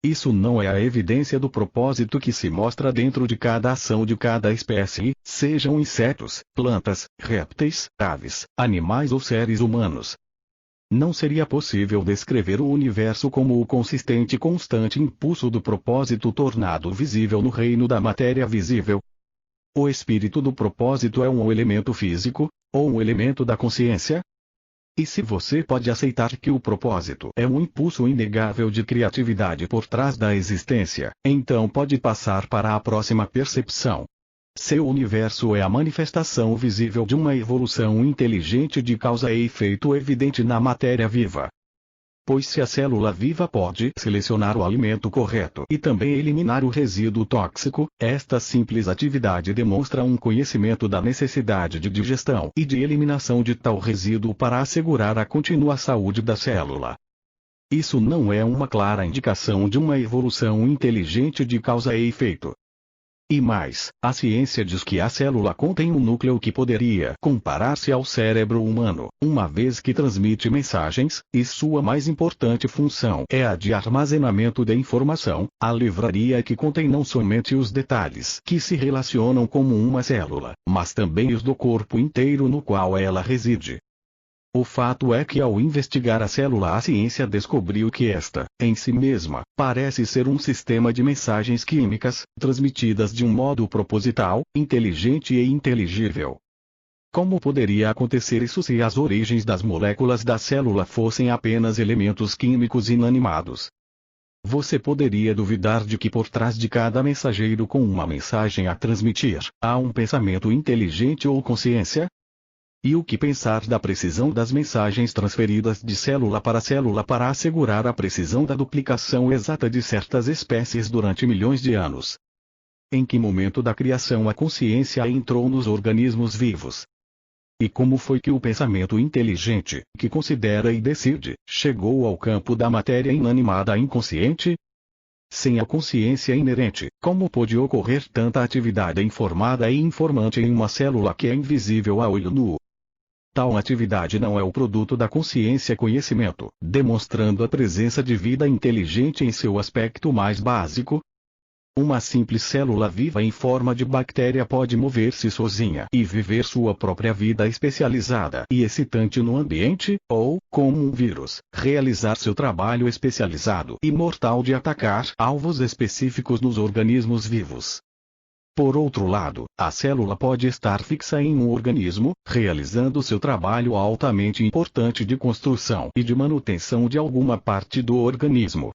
Isso não é a evidência do propósito que se mostra dentro de cada ação de cada espécie, sejam insetos, plantas, répteis, aves, animais ou seres humanos. Não seria possível descrever o universo como o consistente e constante impulso do propósito tornado visível no reino da matéria visível. O espírito do propósito é um elemento físico, ou um elemento da consciência? E se você pode aceitar que o propósito é um impulso inegável de criatividade por trás da existência, então pode passar para a próxima percepção. Seu universo é a manifestação visível de uma evolução inteligente de causa e efeito evidente na matéria viva. Pois se a célula viva pode selecionar o alimento correto e também eliminar o resíduo tóxico, esta simples atividade demonstra um conhecimento da necessidade de digestão e de eliminação de tal resíduo para assegurar a contínua saúde da célula. Isso não é uma clara indicação de uma evolução inteligente de causa e efeito? E mais, a ciência diz que a célula contém um núcleo que poderia comparar-se ao cérebro humano, uma vez que transmite mensagens, e sua mais importante função é a de armazenamento de informação, a livraria que contém não somente os detalhes que se relacionam como uma célula, mas também os do corpo inteiro no qual ela reside. O fato é que ao investigar a célula a ciência descobriu que esta, em si mesma, parece ser um sistema de mensagens químicas, transmitidas de um modo proposital, inteligente e inteligível. Como poderia acontecer isso se as origens das moléculas da célula fossem apenas elementos químicos inanimados? Você poderia duvidar de que por trás de cada mensageiro com uma mensagem a transmitir, há um pensamento inteligente ou consciência? E o que pensar da precisão das mensagens transferidas de célula para assegurar a precisão da duplicação exata de certas espécies durante milhões de anos? Em que momento da criação a consciência entrou nos organismos vivos? E como foi que o pensamento inteligente, que considera e decide, chegou ao campo da matéria inanimada inconsciente? Sem a consciência inerente, como pôde ocorrer tanta atividade informada e informante em uma célula que é invisível a olho nu? Tal atividade não é o produto da consciência-conhecimento, demonstrando a presença de vida inteligente em seu aspecto mais básico. Uma simples célula viva em forma de bactéria pode mover-se sozinha e viver sua própria vida especializada e excitante no ambiente, ou, como um vírus, realizar seu trabalho especializado e mortal de atacar alvos específicos nos organismos vivos. Por outro lado, a célula pode estar fixa em um organismo, realizando seu trabalho altamente importante de construção e de manutenção de alguma parte do organismo.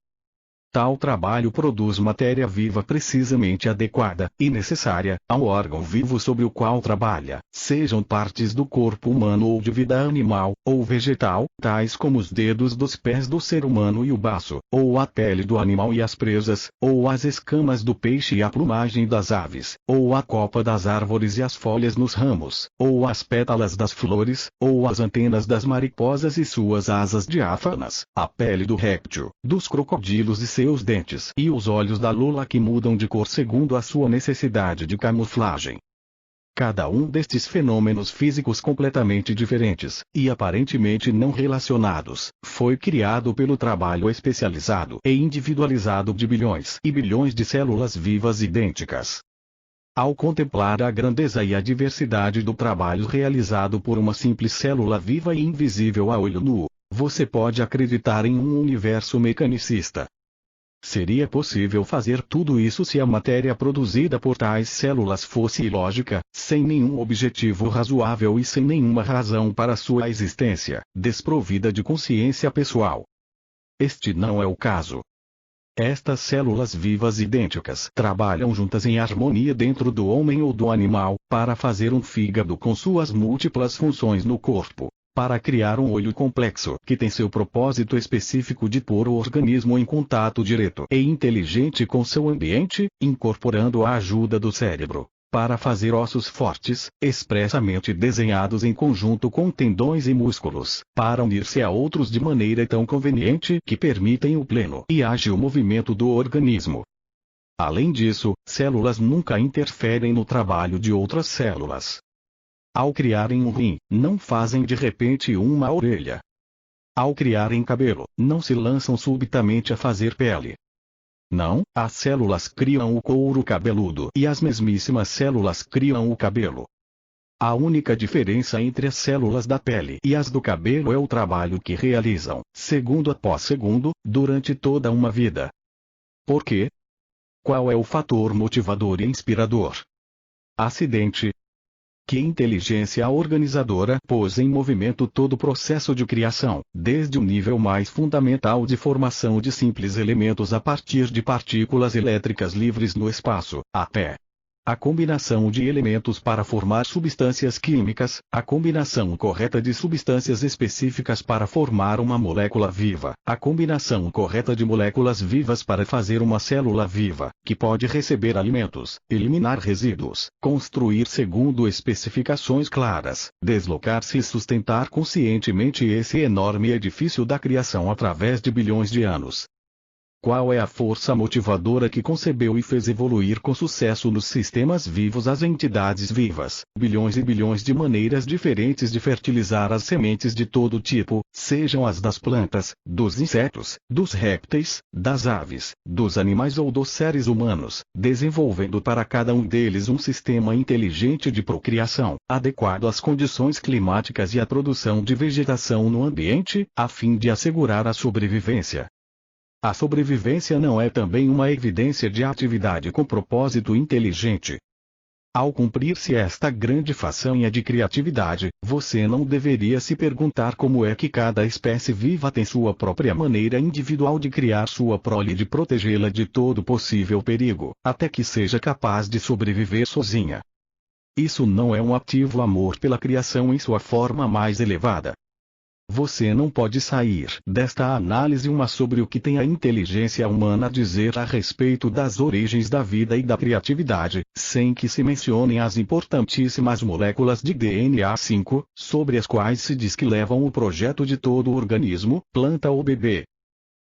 Tal trabalho produz matéria viva precisamente adequada e necessária ao órgão vivo sobre o qual trabalha, sejam partes do corpo humano ou de vida animal, ou vegetal, tais como os dedos dos pés do ser humano e o baço, ou a pele do animal e as presas, ou as escamas do peixe e a plumagem das aves, ou a copa das árvores e as folhas nos ramos, ou as pétalas das flores, ou as antenas das mariposas e suas asas diáfanas, a pele do réptil, dos crocodilos e seus dentes e os olhos da lula que mudam de cor segundo a sua necessidade de camuflagem. Cada um destes fenômenos físicos completamente diferentes, e aparentemente não relacionados, foi criado pelo trabalho especializado e individualizado de bilhões e bilhões de células vivas idênticas. Ao contemplar a grandeza e a diversidade do trabalho realizado por uma simples célula viva e invisível a olho nu, você pode acreditar em um universo mecanicista. Seria possível fazer tudo isso se a matéria produzida por tais células fosse ilógica, sem nenhum objetivo razoável e sem nenhuma razão para sua existência, desprovida de consciência pessoal. Este não é o caso. Estas células vivas idênticas trabalham juntas em harmonia dentro do homem ou do animal, para fazer um fígado com suas múltiplas funções no corpo. Para criar um olho complexo que tem seu propósito específico de pôr o organismo em contato direto e inteligente com seu ambiente, incorporando a ajuda do cérebro. Para fazer ossos fortes, expressamente desenhados em conjunto com tendões e músculos, para unir-se a outros de maneira tão conveniente que permitem o pleno e ágil movimento do organismo. Além disso, células nunca interferem no trabalho de outras células. Ao criarem um rim, não fazem de repente uma orelha. Ao criarem cabelo, não se lançam subitamente a fazer pele. Não, as células criam o couro cabeludo e as mesmíssimas células criam o cabelo. A única diferença entre as células da pele e as do cabelo é o trabalho que realizam, segundo após segundo, durante toda uma vida. Por quê? Qual é o fator motivador e inspirador? Acidente? Que inteligência organizadora pôs em movimento todo o processo de criação, desde o nível mais fundamental de formação de simples elementos a partir de partículas elétricas livres no espaço, até a combinação de elementos para formar substâncias químicas, a combinação correta de substâncias específicas para formar uma molécula viva, a combinação correta de moléculas vivas para fazer uma célula viva, que pode receber alimentos, eliminar resíduos, construir segundo especificações claras, deslocar-se e sustentar conscientemente esse enorme edifício da criação através de bilhões de anos. Qual é a força motivadora que concebeu e fez evoluir com sucesso nos sistemas vivos as entidades vivas, bilhões e bilhões de maneiras diferentes de fertilizar as sementes de todo tipo, sejam as das plantas, dos insetos, dos répteis, das aves, dos animais ou dos seres humanos, desenvolvendo para cada um deles um sistema inteligente de procriação, adequado às condições climáticas e à produção de vegetação no ambiente, a fim de assegurar a sobrevivência. A sobrevivência não é também uma evidência de atividade com propósito inteligente? Ao cumprir-se esta grande façanha de criatividade, você não deveria se perguntar como é que cada espécie viva tem sua própria maneira individual de criar sua prole e de protegê-la de todo possível perigo, até que seja capaz de sobreviver sozinha. Isso não é um ativo amor pela criação em sua forma mais elevada. Você não pode sair desta análise sobre o que tem a inteligência humana a dizer a respeito das origens da vida e da criatividade, sem que se mencionem as importantíssimas moléculas de DNA 5, sobre as quais se diz que levam o projeto de todo o organismo, planta ou bebê.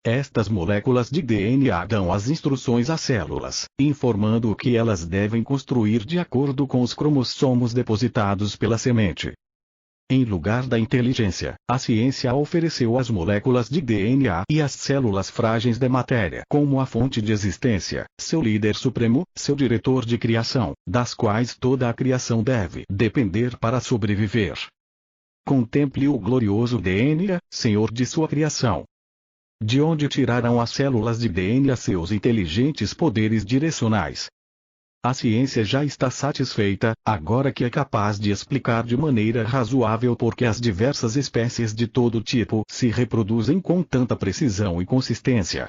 Estas moléculas de DNA dão as instruções às células, informando o que elas devem construir de acordo com os cromossomos depositados pela semente. Em lugar da inteligência, a ciência ofereceu as moléculas de DNA e as células frágeis da matéria como a fonte de existência, seu líder supremo, seu diretor de criação, das quais toda a criação deve depender para sobreviver. Contemple o glorioso DNA, Senhor de sua criação. De onde tirarão as células de DNA seus inteligentes poderes direcionais? A ciência já está satisfeita, agora que é capaz de explicar de maneira razoável por que as diversas espécies de todo tipo se reproduzem com tanta precisão e consistência.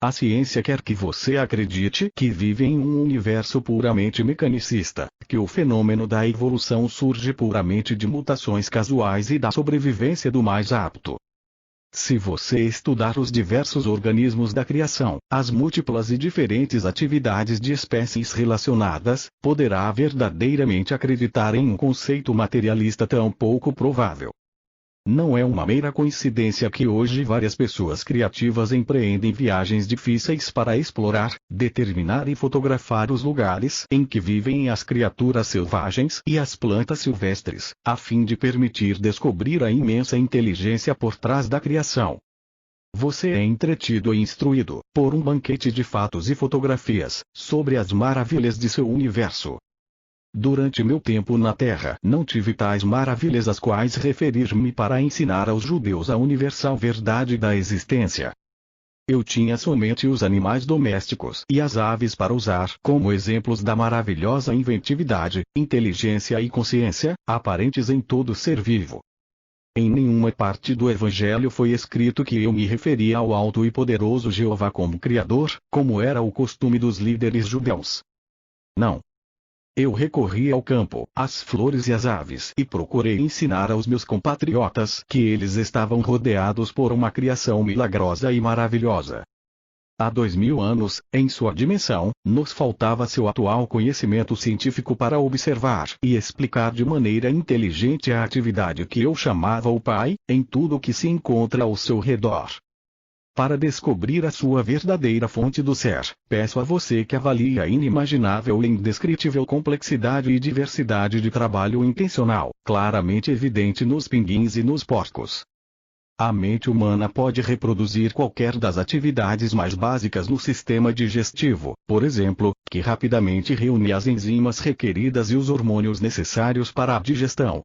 A ciência quer que você acredite que vive em um universo puramente mecanicista, que o fenômeno da evolução surge puramente de mutações casuais e da sobrevivência do mais apto. Se você estudar os diversos organismos da criação, as múltiplas e diferentes atividades de espécies relacionadas, poderá verdadeiramente acreditar em um conceito materialista tão pouco provável. Não é uma mera coincidência que hoje várias pessoas criativas empreendem viagens difíceis para explorar, determinar e fotografar os lugares em que vivem as criaturas selvagens e as plantas silvestres, a fim de permitir descobrir a imensa inteligência por trás da criação. Você é entretido e instruído por um banquete de fatos e fotografias sobre as maravilhas de seu universo. Durante meu tempo na Terra, não tive tais maravilhas às quais referir-me para ensinar aos judeus a universal verdade da existência. Eu tinha somente os animais domésticos e as aves para usar como exemplos da maravilhosa inventividade, inteligência e consciência, aparentes em todo ser vivo. Em nenhuma parte do Evangelho foi escrito que eu me referia ao alto e poderoso Jeová como Criador, como era o costume dos líderes judeus. Não. Eu recorri ao campo, às flores e às aves e procurei ensinar aos meus compatriotas que eles estavam rodeados por uma criação milagrosa e maravilhosa. Há 2000 anos, em sua dimensão, nos faltava seu atual conhecimento científico para observar e explicar de maneira inteligente a atividade que eu chamava o Pai, em tudo o que se encontra ao seu redor. Para descobrir a sua verdadeira fonte do ser, peço a você que avalie a inimaginável e indescritível complexidade e diversidade de trabalho intencional, claramente evidente nos pinguins e nos porcos. A mente humana pode reproduzir qualquer das atividades mais básicas no sistema digestivo, por exemplo, que rapidamente reúne as enzimas requeridas e os hormônios necessários para a digestão.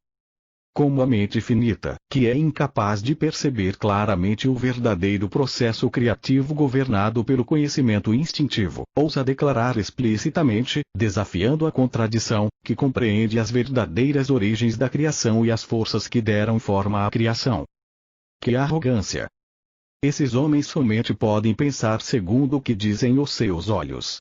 como a mente finita, que é incapaz de perceber claramente o verdadeiro processo criativo governado pelo conhecimento instintivo, ousa declarar explicitamente, desafiando a contradição, que compreende as verdadeiras origens da criação e as forças que deram forma à criação. Que arrogância! Esses homens somente podem pensar segundo o que dizem os seus olhos.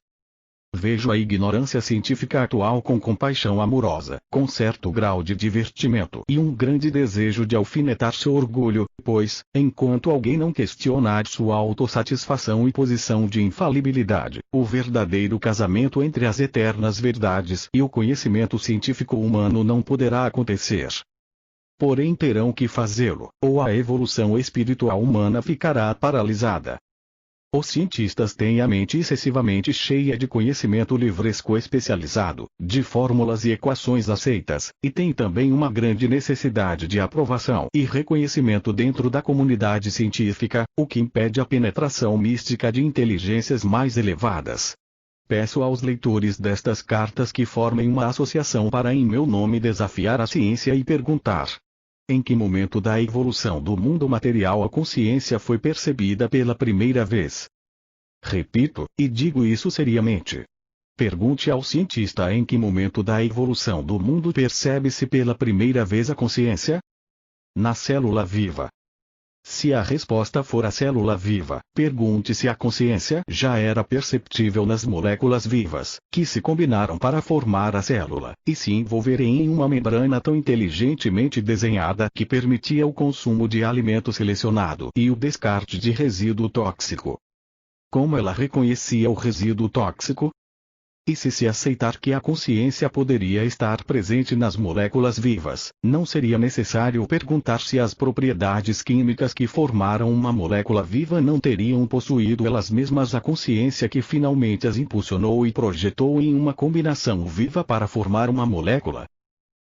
Vejo a ignorância científica atual com compaixão amorosa, com certo grau de divertimento e um grande desejo de alfinetar seu orgulho, pois, enquanto alguém não questionar sua autossatisfação e posição de infalibilidade, o verdadeiro casamento entre as eternas verdades e o conhecimento científico humano não poderá acontecer. Porém terão que fazê-lo, ou a evolução espiritual humana ficará paralisada. Os cientistas têm a mente excessivamente cheia de conhecimento livresco especializado, de fórmulas e equações aceitas, e têm também uma grande necessidade de aprovação e reconhecimento dentro da comunidade científica, o que impede a penetração mística de inteligências mais elevadas. Peço aos leitores destas cartas que formem uma associação para em meu nome desafiar a ciência e perguntar: em que momento da evolução do mundo material a consciência foi percebida pela primeira vez? Repito, e digo isso seriamente. Pergunte ao cientista em que momento da evolução do mundo percebe-se pela primeira vez a consciência? Na célula viva. Se a resposta for a célula viva, pergunte se a consciência já era perceptível nas moléculas vivas, que se combinaram para formar a célula, e se envolverem em uma membrana tão inteligentemente desenhada que permitia o consumo de alimento selecionado e o descarte de resíduo tóxico. Como ela reconhecia o resíduo tóxico? E se aceitar que a consciência poderia estar presente nas moléculas vivas, não seria necessário perguntar se as propriedades químicas que formaram uma molécula viva não teriam possuído elas mesmas a consciência que finalmente as impulsionou e projetou em uma combinação viva para formar uma molécula.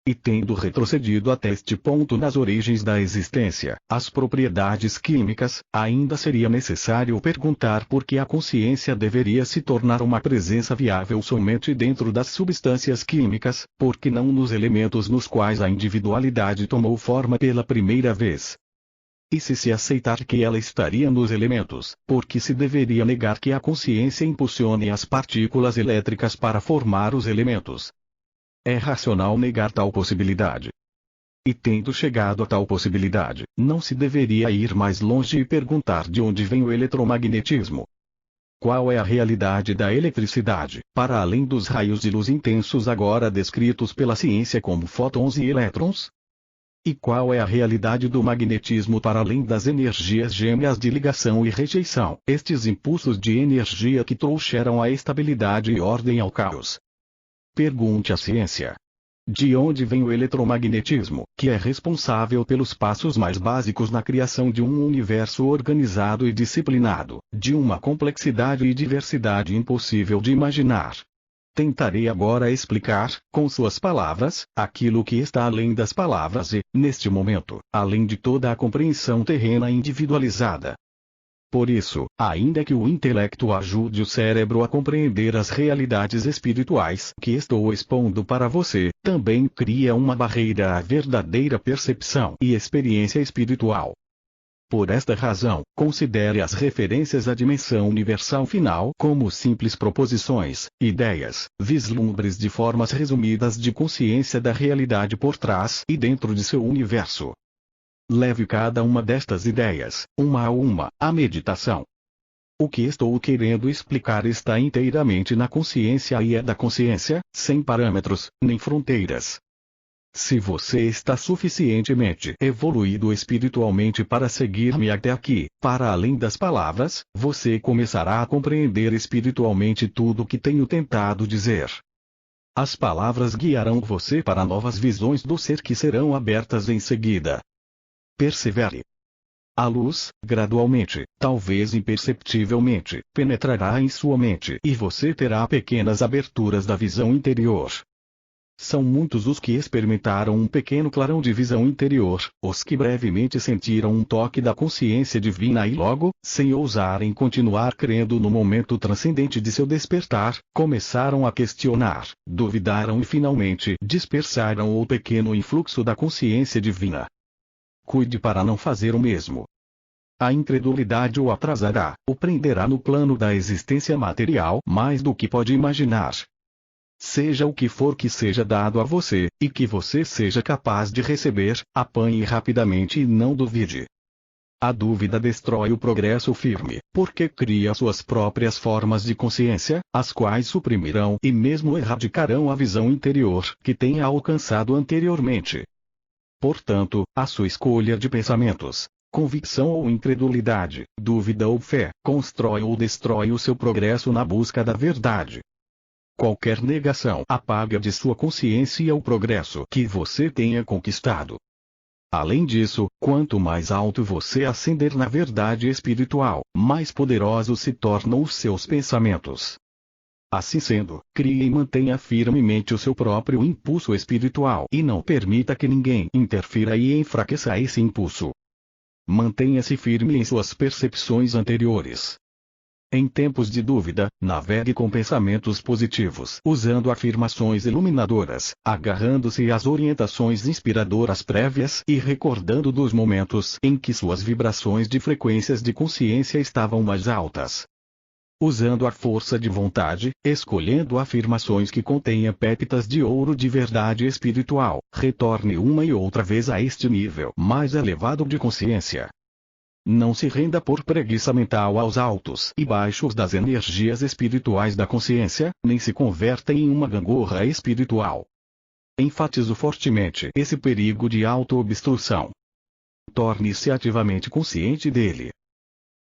E tendo retrocedido até este ponto nas origens da existência, as propriedades químicas, ainda seria necessário perguntar por que a consciência deveria se tornar uma presença viável somente dentro das substâncias químicas, porque não nos elementos nos quais a individualidade tomou forma pela primeira vez. E se aceitar que ela estaria nos elementos, porque se deveria negar que a consciência impulsione as partículas elétricas para formar os elementos? É racional negar tal possibilidade. E tendo chegado a tal possibilidade, não se deveria ir mais longe e perguntar de onde vem o eletromagnetismo. Qual é a realidade da eletricidade, para além dos raios de luz intensos agora descritos pela ciência como fótons e elétrons? E qual é a realidade do magnetismo para além das energias gêmeas de ligação e rejeição, estes impulsos de energia que trouxeram a estabilidade e ordem ao caos? Pergunte à ciência. De onde vem o eletromagnetismo, que é responsável pelos passos mais básicos na criação de um universo organizado e disciplinado, de uma complexidade e diversidade impossível de imaginar? Tentarei agora explicar, com suas palavras, aquilo que está além das palavras e, neste momento, além de toda a compreensão terrena individualizada. Por isso, ainda que o intelecto ajude o cérebro a compreender as realidades espirituais que estou expondo para você, também cria uma barreira à verdadeira percepção e experiência espiritual. Por esta razão, considere as referências à dimensão universal final como simples proposições, ideias, vislumbres de formas resumidas de consciência da realidade por trás e dentro de seu universo. Leve cada uma destas ideias, uma a uma, à meditação. O que estou querendo explicar está inteiramente na consciência e é da consciência, sem parâmetros, nem fronteiras. Se você está suficientemente evoluído espiritualmente para seguir-me até aqui, para além das palavras, você começará a compreender espiritualmente tudo o que tenho tentado dizer. As palavras guiarão você para novas visões do ser que serão abertas em seguida. Persevere. A luz, gradualmente, talvez imperceptivelmente, penetrará em sua mente e você terá pequenas aberturas da visão interior. São muitos os que experimentaram um pequeno clarão de visão interior, os que brevemente sentiram um toque da consciência divina e logo, sem ousarem continuar crendo no momento transcendente de seu despertar, começaram a questionar, duvidaram e finalmente dispersaram o pequeno influxo da consciência divina. Cuide para não fazer o mesmo. A incredulidade o atrasará, o prenderá no plano da existência material mais do que pode imaginar. Seja o que for que seja dado a você, e que você seja capaz de receber, apanhe rapidamente e não duvide. A dúvida destrói o progresso firme, porque cria suas próprias formas de consciência, as quais suprimirão e mesmo erradicarão a visão interior que tenha alcançado anteriormente. Portanto, a sua escolha de pensamentos, convicção ou incredulidade, dúvida ou fé, constrói ou destrói o seu progresso na busca da verdade. Qualquer negação apaga de sua consciência o progresso que você tenha conquistado. Além disso, quanto mais alto você ascender na verdade espiritual, mais poderosos se tornam os seus pensamentos. Assim sendo, crie e mantenha firmemente o seu próprio impulso espiritual e não permita que ninguém interfira e enfraqueça esse impulso. Mantenha-se firme em suas percepções anteriores. Em tempos de dúvida, navegue com pensamentos positivos, usando afirmações iluminadoras, agarrando-se às orientações inspiradoras prévias e recordando dos momentos em que suas vibrações de frequências de consciência estavam mais altas. Usando a força de vontade, escolhendo afirmações que contenham pépitas de ouro de verdade espiritual, retorne uma e outra vez a este nível mais elevado de consciência. Não se renda por preguiça mental aos altos e baixos das energias espirituais da consciência, nem se converta em uma gangorra espiritual. Enfatizo fortemente esse perigo de auto-obstrução. Torne-se ativamente consciente dele.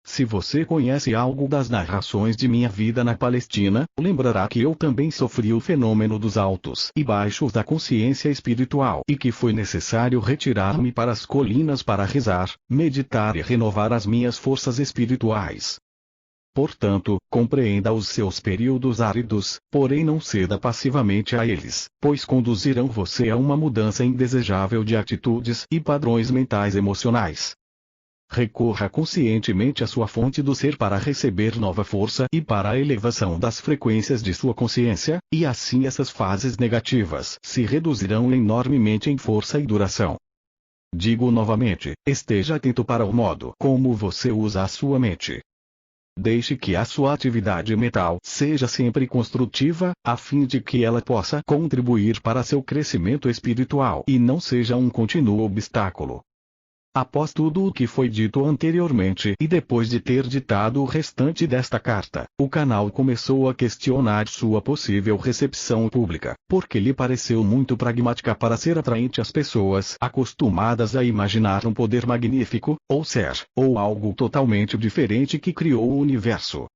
Se você conhece algo das narrações de minha vida na Palestina, lembrará que eu também sofri o fenômeno dos altos e baixos da consciência espiritual e que foi necessário retirar-me para as colinas para rezar, meditar e renovar as minhas forças espirituais. Portanto, compreenda os seus períodos áridos, porém não ceda passivamente a eles, pois conduzirão você a uma mudança indesejável de atitudes e padrões mentais emocionais. Recorra conscientemente à sua fonte do ser para receber nova força e para a elevação das frequências de sua consciência, e assim essas fases negativas se reduzirão enormemente em força e duração. Digo novamente, esteja atento para o modo como você usa a sua mente. Deixe que a sua atividade mental seja sempre construtiva, a fim de que ela possa contribuir para seu crescimento espiritual e não seja um contínuo obstáculo. Após tudo o que foi dito anteriormente e depois de ter ditado o restante desta carta, o canal começou a questionar sua possível recepção pública, porque lhe pareceu muito pragmática para ser atraente às pessoas acostumadas a imaginar um poder magnífico, ou ser, ou algo totalmente diferente que criou o universo.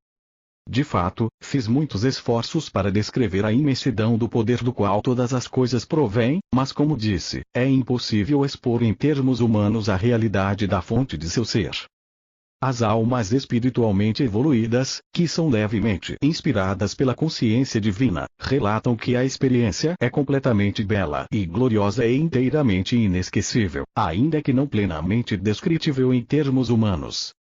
De fato, fiz muitos esforços para descrever a imensidão do poder do qual todas as coisas provêm, mas como disse, é impossível expor em termos humanos a realidade da fonte de seu ser. As almas espiritualmente evoluídas, que são levemente inspiradas pela consciência divina, relatam que a experiência é completamente bela e gloriosa e inteiramente inesquecível, ainda que não plenamente descritível em termos humanos.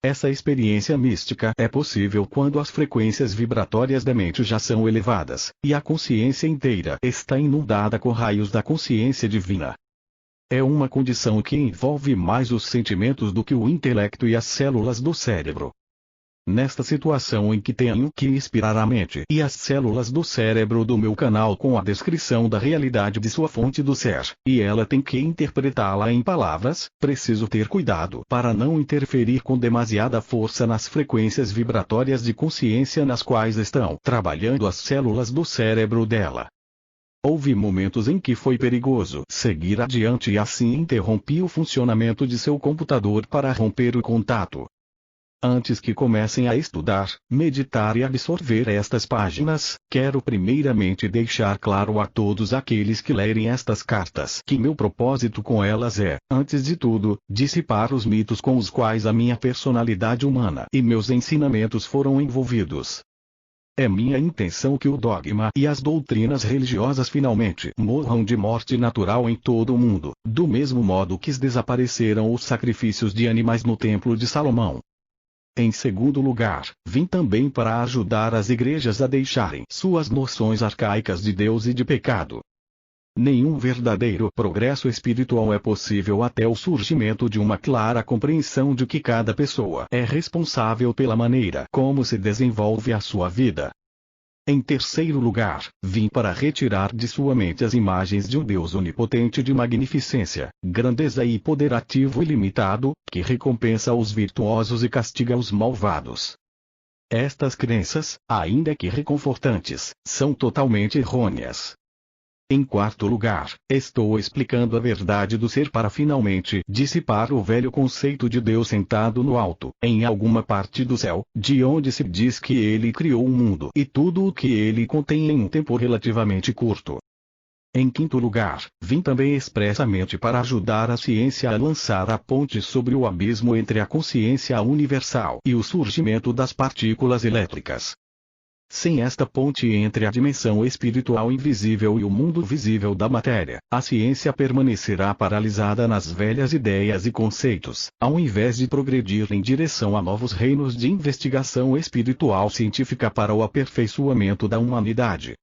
Essa experiência mística é possível quando as frequências vibratórias da mente já são elevadas, e a consciência inteira está inundada com raios da consciência divina. É uma condição que envolve mais os sentimentos do que o intelecto e as células do cérebro. Nesta situação em que tenho que inspirar a mente e as células do cérebro do meu canal com a descrição da realidade de sua fonte do ser, e ela tem que interpretá-la em palavras, preciso ter cuidado para não interferir com demasiada força nas frequências vibratórias de consciência nas quais estão trabalhando as células do cérebro dela. Houve momentos em que foi perigoso seguir adiante e assim interrompi o funcionamento de seu computador para romper o contato. Antes que comecem a estudar, meditar e absorver estas páginas, quero primeiramente deixar claro a todos aqueles que lerem estas cartas que meu propósito com elas é, antes de tudo, dissipar os mitos com os quais a minha personalidade humana e meus ensinamentos foram envolvidos. É minha intenção que o dogma e as doutrinas religiosas finalmente morram de morte natural em todo o mundo, do mesmo modo que desapareceram os sacrifícios de animais no Templo de Salomão. Em segundo lugar, vim também para ajudar as igrejas a deixarem suas noções arcaicas de Deus e de pecado. Nenhum verdadeiro progresso espiritual é possível até o surgimento de uma clara compreensão de que cada pessoa é responsável pela maneira como se desenvolve a sua vida. Em terceiro lugar, vim para retirar de sua mente as imagens de um Deus onipotente de magnificência, grandeza e poder ativo ilimitado, que recompensa os virtuosos e castiga os malvados. Estas crenças, ainda que reconfortantes, são totalmente errôneas. Em quarto lugar, estou explicando a verdade do ser para finalmente dissipar o velho conceito de Deus sentado no alto, em alguma parte do céu, de onde se diz que ele criou o mundo e tudo o que ele contém em um tempo relativamente curto. Em quinto lugar, vim também expressamente para ajudar a ciência a lançar a ponte sobre o abismo entre a consciência universal e o surgimento das partículas elétricas. Sem esta ponte entre a dimensão espiritual invisível e o mundo visível da matéria, a ciência permanecerá paralisada nas velhas ideias e conceitos, ao invés de progredir em direção a novos reinos de investigação espiritual científica para o aperfeiçoamento da humanidade.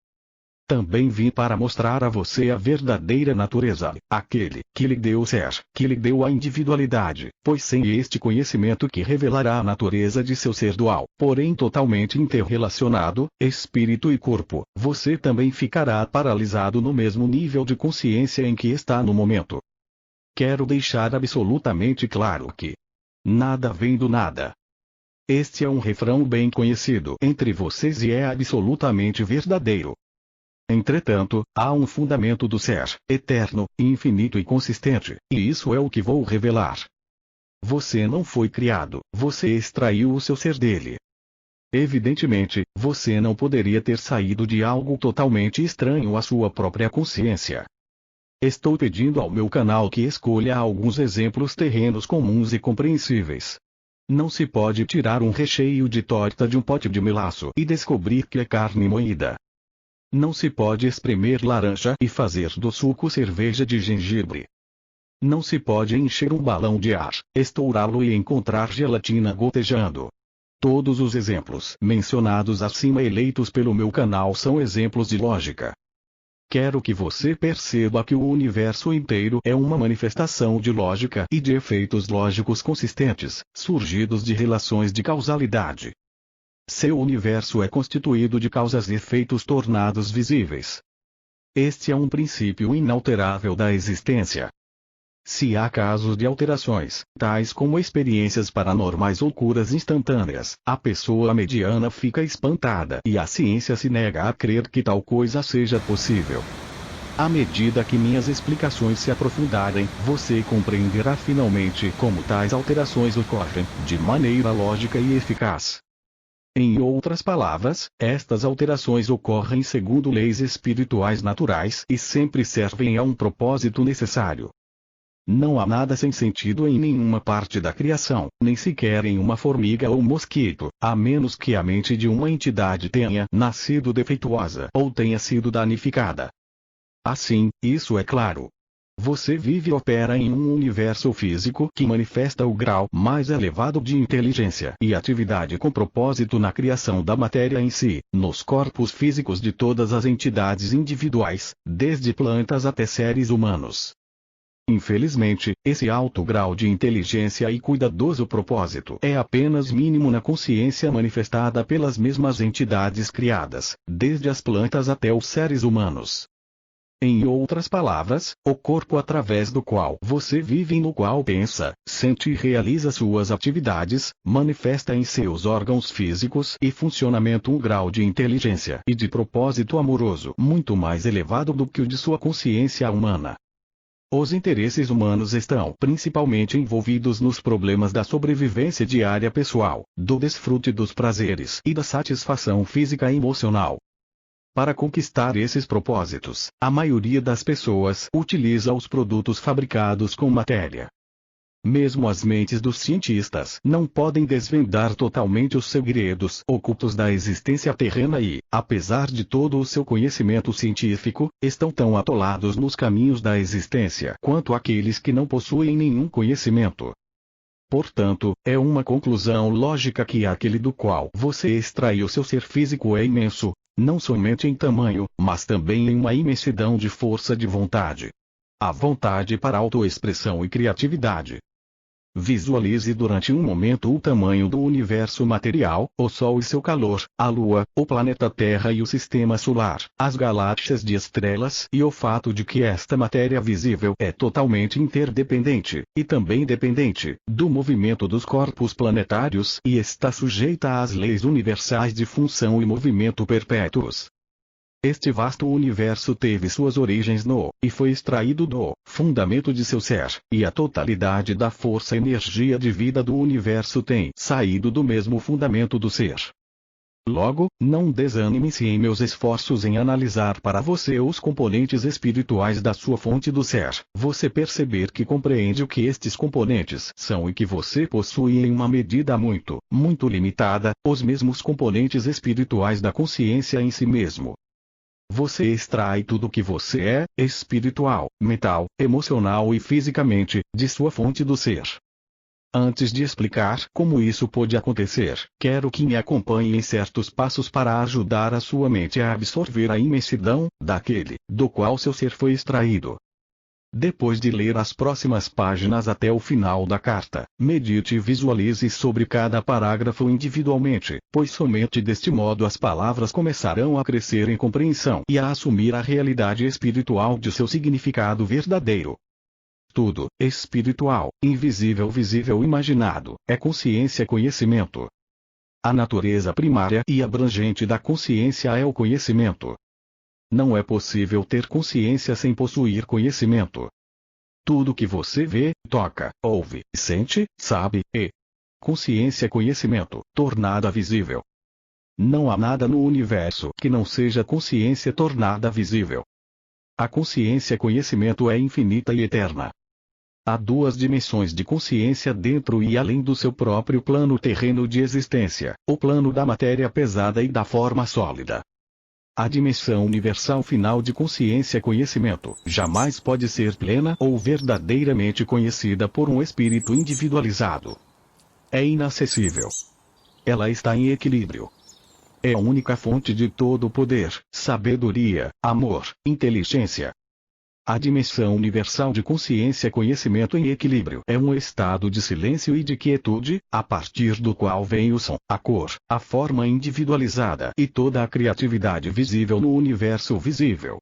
Também vim para mostrar a você a verdadeira natureza, aquele que lhe deu o ser, que lhe deu a individualidade, pois sem este conhecimento que revelará a natureza de seu ser dual, porém totalmente interrelacionado, espírito e corpo, você também ficará paralisado no mesmo nível de consciência em que está no momento. Quero deixar absolutamente claro que nada vem do nada. Este é um refrão bem conhecido entre vocês e é absolutamente verdadeiro. Entretanto, há um fundamento do ser, eterno, infinito e consistente, e isso é o que vou revelar. Você não foi criado, você extraiu o seu ser dele. Evidentemente, você não poderia ter saído de algo totalmente estranho à sua própria consciência. Estou pedindo ao meu canal que escolha alguns exemplos terrenos comuns e compreensíveis. Não se pode tirar um recheio de torta de um pote de melaço e descobrir que é carne moída. Não se pode espremer laranja e fazer do suco cerveja de gengibre. Não se pode encher um balão de ar, estourá-lo e encontrar gelatina gotejando. Todos os exemplos mencionados acima eleitos pelo meu canal são exemplos de lógica. Quero que você perceba que o universo inteiro é uma manifestação de lógica e de efeitos lógicos consistentes, surgidos de relações de causalidade. Seu universo é constituído de causas e efeitos tornados visíveis. Este é um princípio inalterável da existência. Se há casos de alterações, tais como experiências paranormais ou curas instantâneas, a pessoa mediana fica espantada e a ciência se nega a crer que tal coisa seja possível. À medida que minhas explicações se aprofundarem, você compreenderá finalmente como tais alterações ocorrem, de maneira lógica e eficaz. Em outras palavras, estas alterações ocorrem segundo leis espirituais naturais e sempre servem a um propósito necessário. Não há nada sem sentido em nenhuma parte da criação, nem sequer em uma formiga ou mosquito, a menos que a mente de uma entidade tenha nascido defeituosa ou tenha sido danificada. Assim, isso é claro. Você vive e opera em um universo físico que manifesta o grau mais elevado de inteligência e atividade com propósito na criação da matéria em si, nos corpos físicos de todas as entidades individuais, desde plantas até seres humanos. Infelizmente, esse alto grau de inteligência e cuidadoso propósito é apenas mínimo na consciência manifestada pelas mesmas entidades criadas, desde as plantas até os seres humanos. Em outras palavras, o corpo através do qual você vive e no qual pensa, sente e realiza suas atividades, manifesta em seus órgãos físicos e funcionamento um grau de inteligência e de propósito amoroso muito mais elevado do que o de sua consciência humana. Os interesses humanos estão principalmente envolvidos nos problemas da sobrevivência diária pessoal, do desfrute dos prazeres e da satisfação física e emocional. Para conquistar esses propósitos, a maioria das pessoas utiliza os produtos fabricados com matéria. Mesmo as mentes dos cientistas não podem desvendar totalmente os segredos ocultos da existência terrena e, apesar de todo o seu conhecimento científico, estão tão atolados nos caminhos da existência quanto aqueles que não possuem nenhum conhecimento. Portanto, é uma conclusão lógica que aquele do qual você extraiu seu ser físico é imenso, não somente em tamanho, mas também em uma imensidão de força de vontade. A vontade para autoexpressão e criatividade. Visualize durante um momento o tamanho do universo material, o Sol e seu calor, a Lua, o planeta Terra e o Sistema Solar, as galáxias de estrelas e o fato de que esta matéria visível é totalmente interdependente, e também dependente, do movimento dos corpos planetários e está sujeita às leis universais de função e movimento perpétuos. Este vasto universo teve suas origens no, e foi extraído do, fundamento de seu ser, e a totalidade da força-energia de vida do universo tem saído do mesmo fundamento do ser. Logo, não desanime-se em meus esforços em analisar para você os componentes espirituais da sua fonte do ser, você perceber que compreende o que estes componentes são e que você possui em uma medida muito, muito limitada, os mesmos componentes espirituais da consciência em si mesmo. Você extrai tudo o que você é, espiritual, mental, emocional e fisicamente, de sua fonte do ser. Antes de explicar como isso pode acontecer, quero que me acompanhe em certos passos para ajudar a sua mente a absorver a imensidão daquele do qual seu ser foi extraído. Depois de ler as próximas páginas até o final da carta, medite e visualize sobre cada parágrafo individualmente, pois somente deste modo as palavras começarão a crescer em compreensão e a assumir a realidade espiritual de seu significado verdadeiro. Tudo, espiritual, invisível, visível, imaginado, é consciência-conhecimento. A natureza primária e abrangente da consciência é o conhecimento. Não é possível ter consciência sem possuir conhecimento. Tudo que você vê, toca, ouve, sente, sabe, é consciência-conhecimento, tornada visível. Não há nada no universo que não seja consciência tornada visível. A consciência-conhecimento é infinita e eterna. Há duas dimensões de consciência dentro e além do seu próprio plano terreno de existência, o plano da matéria pesada e da forma sólida. A dimensão universal final de consciência-conhecimento jamais pode ser plena ou verdadeiramente conhecida por um espírito individualizado. É inacessível. Ela está em equilíbrio. É a única fonte de todo poder, sabedoria, amor, inteligência. A dimensão universal de consciência-conhecimento em equilíbrio é um estado de silêncio e de quietude, a partir do qual vem o som, a cor, a forma individualizada e toda a criatividade visível no universo visível.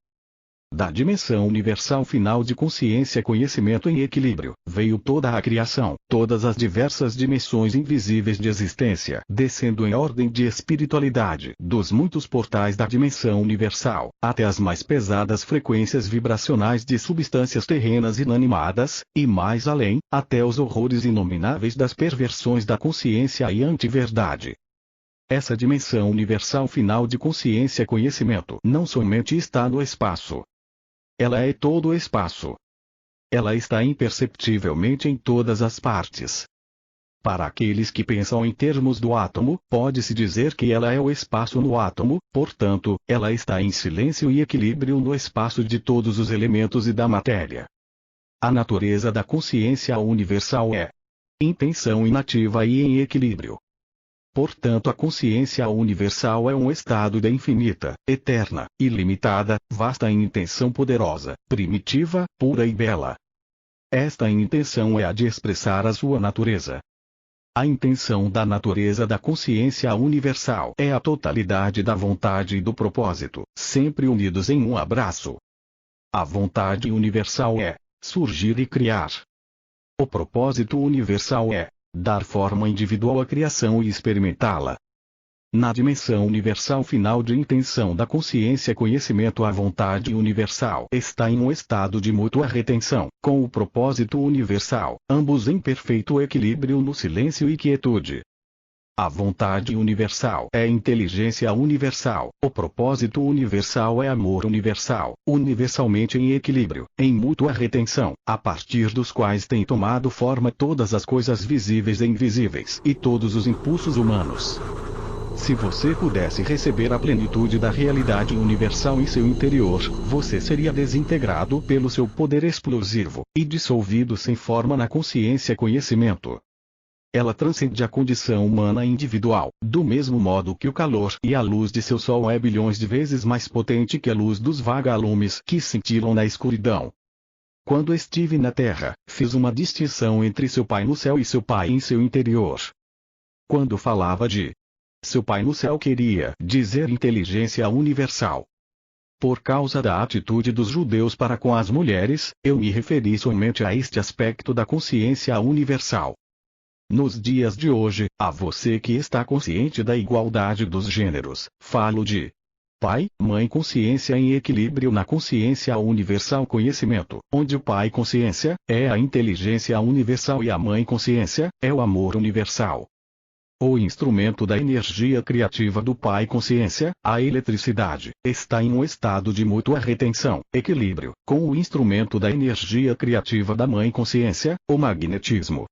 Da dimensão universal final de consciência-conhecimento em equilíbrio, veio toda a criação, todas as diversas dimensões invisíveis de existência, descendo em ordem de espiritualidade, dos muitos portais da dimensão universal, até as mais pesadas frequências vibracionais de substâncias terrenas inanimadas, e mais além, até os horrores inomináveis das perversões da consciência e antiverdade. Essa dimensão universal final de consciência-conhecimento não somente está no espaço. Ela é todo o espaço. Ela está imperceptivelmente em todas as partes. Para aqueles que pensam em termos do átomo, pode-se dizer que ela é o espaço no átomo, portanto, ela está em silêncio e equilíbrio no espaço de todos os elementos e da matéria. A natureza da consciência universal é intenção inativa e em equilíbrio. Portanto, a consciência universal é um estado de infinita, eterna, ilimitada, vasta intenção poderosa, primitiva, pura e bela. Esta intenção é a de expressar a sua natureza. A intenção da natureza da consciência universal é a totalidade da vontade e do propósito, sempre unidos em um abraço. A vontade universal é surgir e criar. O propósito universal é dar forma individual à criação e experimentá-la. Na dimensão universal final de intenção da consciência-conhecimento, a vontade universal está em um estado de mútua retenção, com o propósito universal, ambos em perfeito equilíbrio no silêncio e quietude. A vontade universal é inteligência universal, o propósito universal é amor universal, universalmente em equilíbrio, em mútua retenção, a partir dos quais têm tomado forma todas as coisas visíveis e invisíveis e todos os impulsos humanos. Se você pudesse receber a plenitude da realidade universal em seu interior, você seria desintegrado pelo seu poder explosivo, e dissolvido sem forma na consciência-conhecimento. Ela transcende a condição humana individual, do mesmo modo que o calor e a luz de seu sol é bilhões de vezes mais potente que a luz dos vagalumes que cintilam na escuridão. Quando estive na Terra, fiz uma distinção entre seu Pai no céu e seu Pai em seu interior. Quando falava de seu Pai no céu, queria dizer inteligência universal. Por causa da atitude dos judeus para com as mulheres, eu me referi somente a este aspecto da consciência universal. Nos dias de hoje, a você que está consciente da igualdade dos gêneros, falo de Pai, Mãe consciência em equilíbrio na consciência universal conhecimento, onde o Pai consciência é a inteligência universal e a Mãe consciência é o amor universal. O instrumento da energia criativa do Pai consciência, a eletricidade, está em um estado de mútua retenção, equilíbrio, com o instrumento da energia criativa da Mãe consciência, o magnetismo.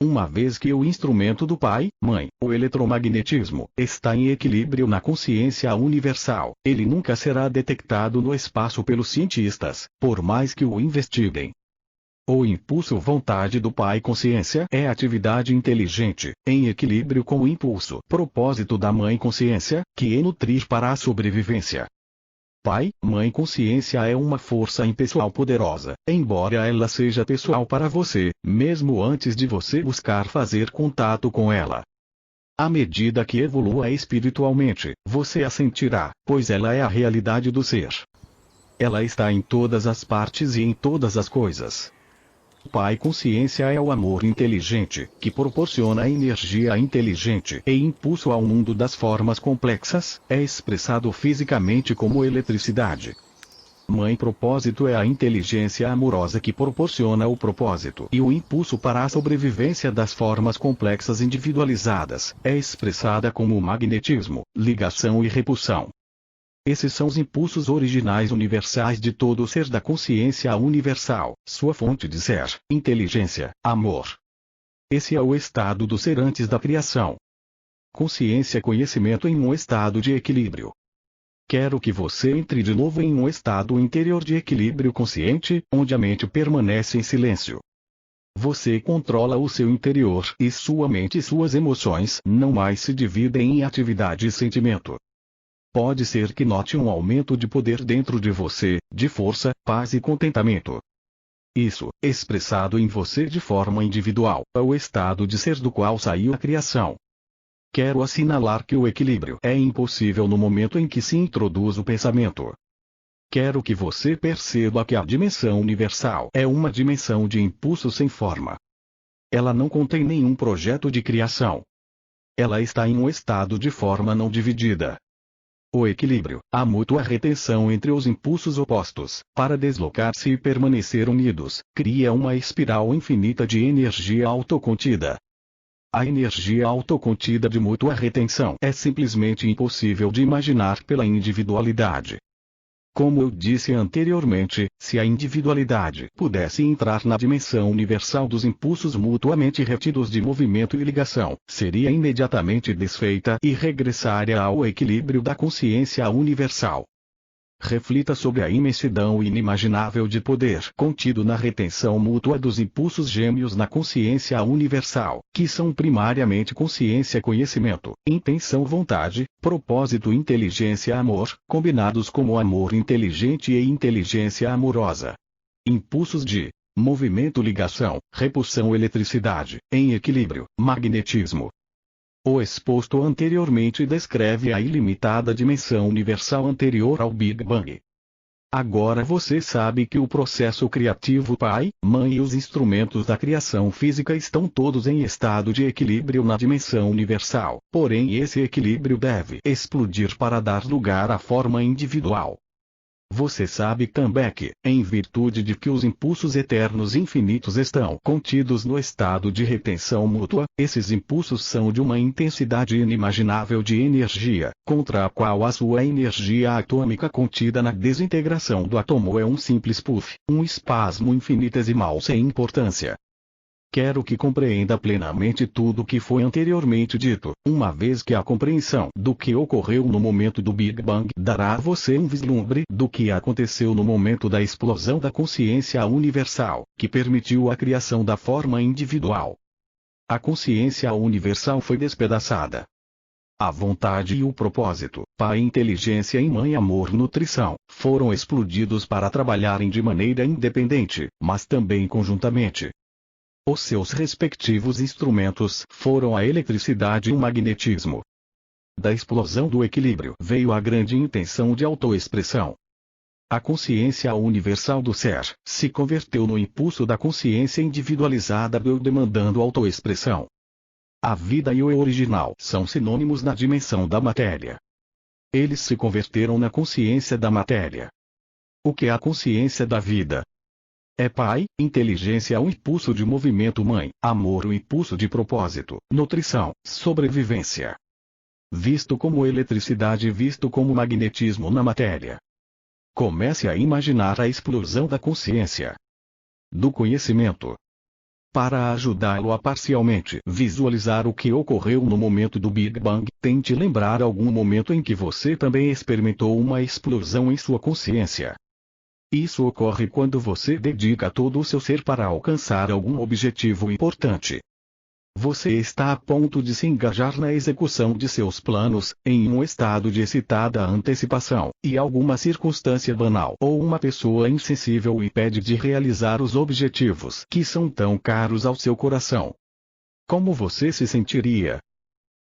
Uma vez que o instrumento do Pai, Mãe, o eletromagnetismo, está em equilíbrio na consciência universal, ele nunca será detectado no espaço pelos cientistas, por mais que o investiguem. O impulso vontade do Pai consciência é atividade inteligente, em equilíbrio com o impulso propósito da Mãe consciência, que é nutrir para a sobrevivência. Pai, Mãe consciência é uma força impessoal poderosa, embora ela seja pessoal para você, mesmo antes de você buscar fazer contato com ela. À medida que evolua espiritualmente, você a sentirá, pois ela é a realidade do ser. Ela está em todas as partes e em todas as coisas. Pai consciência é o amor inteligente, que proporciona energia inteligente e impulso ao mundo das formas complexas, é expressado fisicamente como eletricidade. Mãe propósito é a inteligência amorosa que proporciona o propósito e o impulso para a sobrevivência das formas complexas individualizadas, é expressada como magnetismo, ligação e repulsão. Esses são os impulsos originais universais de todo o ser da consciência universal, sua fonte de ser, inteligência, amor. Esse é o estado do ser antes da criação. Consciência-conhecimento em um estado de equilíbrio. Quero que você entre de novo em um estado interior de equilíbrio consciente, onde a mente permanece em silêncio. Você controla o seu interior e sua mente e suas emoções não mais se dividem em atividade e sentimento. Pode ser que note um aumento de poder dentro de você, de força, paz e contentamento. Isso, expressado em você de forma individual, é o estado de ser do qual saiu a criação. Quero assinalar que o equilíbrio é impossível no momento em que se introduz o pensamento. Quero que você perceba que a dimensão universal é uma dimensão de impulso sem forma. Ela não contém nenhum projeto de criação. Ela está em um estado de forma não dividida. O equilíbrio, a mútua retenção entre os impulsos opostos, para deslocar-se e permanecer unidos, cria uma espiral infinita de energia autocontida. A energia autocontida de mútua retenção é simplesmente impossível de imaginar pela individualidade. Como eu disse anteriormente, se a individualidade pudesse entrar na dimensão universal dos impulsos mutuamente retidos de movimento e ligação, seria imediatamente desfeita e regressaria ao equilíbrio da consciência universal. Reflita sobre a imensidão inimaginável de poder contido na retenção mútua dos impulsos gêmeos na consciência universal, que são primariamente consciência-conhecimento, intenção-vontade, propósito inteligência-amor, combinados como amor inteligente e inteligência amorosa. Impulsos de movimento-ligação, repulsão-eletricidade, em equilíbrio, magnetismo. O exposto anteriormente descreve a ilimitada dimensão universal anterior ao Big Bang. Agora você sabe que o processo criativo Pai, Mãe e os instrumentos da criação física estão todos em estado de equilíbrio na dimensão universal, porém esse equilíbrio deve explodir para dar lugar à forma individual. Você sabe também que, em virtude de que os impulsos eternos infinitos estão contidos no estado de retenção mútua, esses impulsos são de uma intensidade inimaginável de energia, contra a qual a sua energia atômica contida na desintegração do átomo é um simples puff, um espasmo infinitesimal sem importância. Quero que compreenda plenamente tudo o que foi anteriormente dito, uma vez que a compreensão do que ocorreu no momento do Big Bang dará a você um vislumbre do que aconteceu no momento da explosão da consciência universal, que permitiu a criação da forma individual. A consciência universal foi despedaçada. A vontade e o propósito, Pai inteligência e Mãe amor nutrição, foram explodidos para trabalharem de maneira independente, mas também conjuntamente. Os seus respectivos instrumentos foram a eletricidade e o magnetismo. Da explosão do equilíbrio veio a grande intenção de autoexpressão. A consciência universal do ser se converteu no impulso da consciência individualizada demandando autoexpressão. A vida e o original são sinônimos na dimensão da matéria. Eles se converteram na consciência da matéria. O que é a consciência da vida? É Pai, inteligência o impulso de movimento Mãe, amor o impulso de propósito, nutrição, sobrevivência. Visto como eletricidade visto como magnetismo na matéria. Comece a imaginar a explosão da consciência. Do conhecimento. Para ajudá-lo a parcialmente visualizar o que ocorreu no momento do Big Bang, tente lembrar algum momento em que você também experimentou uma explosão em sua consciência. Isso ocorre quando você dedica todo o seu ser para alcançar algum objetivo importante. Você está a ponto de se engajar na execução de seus planos, em um estado de excitada antecipação, e alguma circunstância banal ou uma pessoa insensível o impede de realizar os objetivos que são tão caros ao seu coração. Como você se sentiria?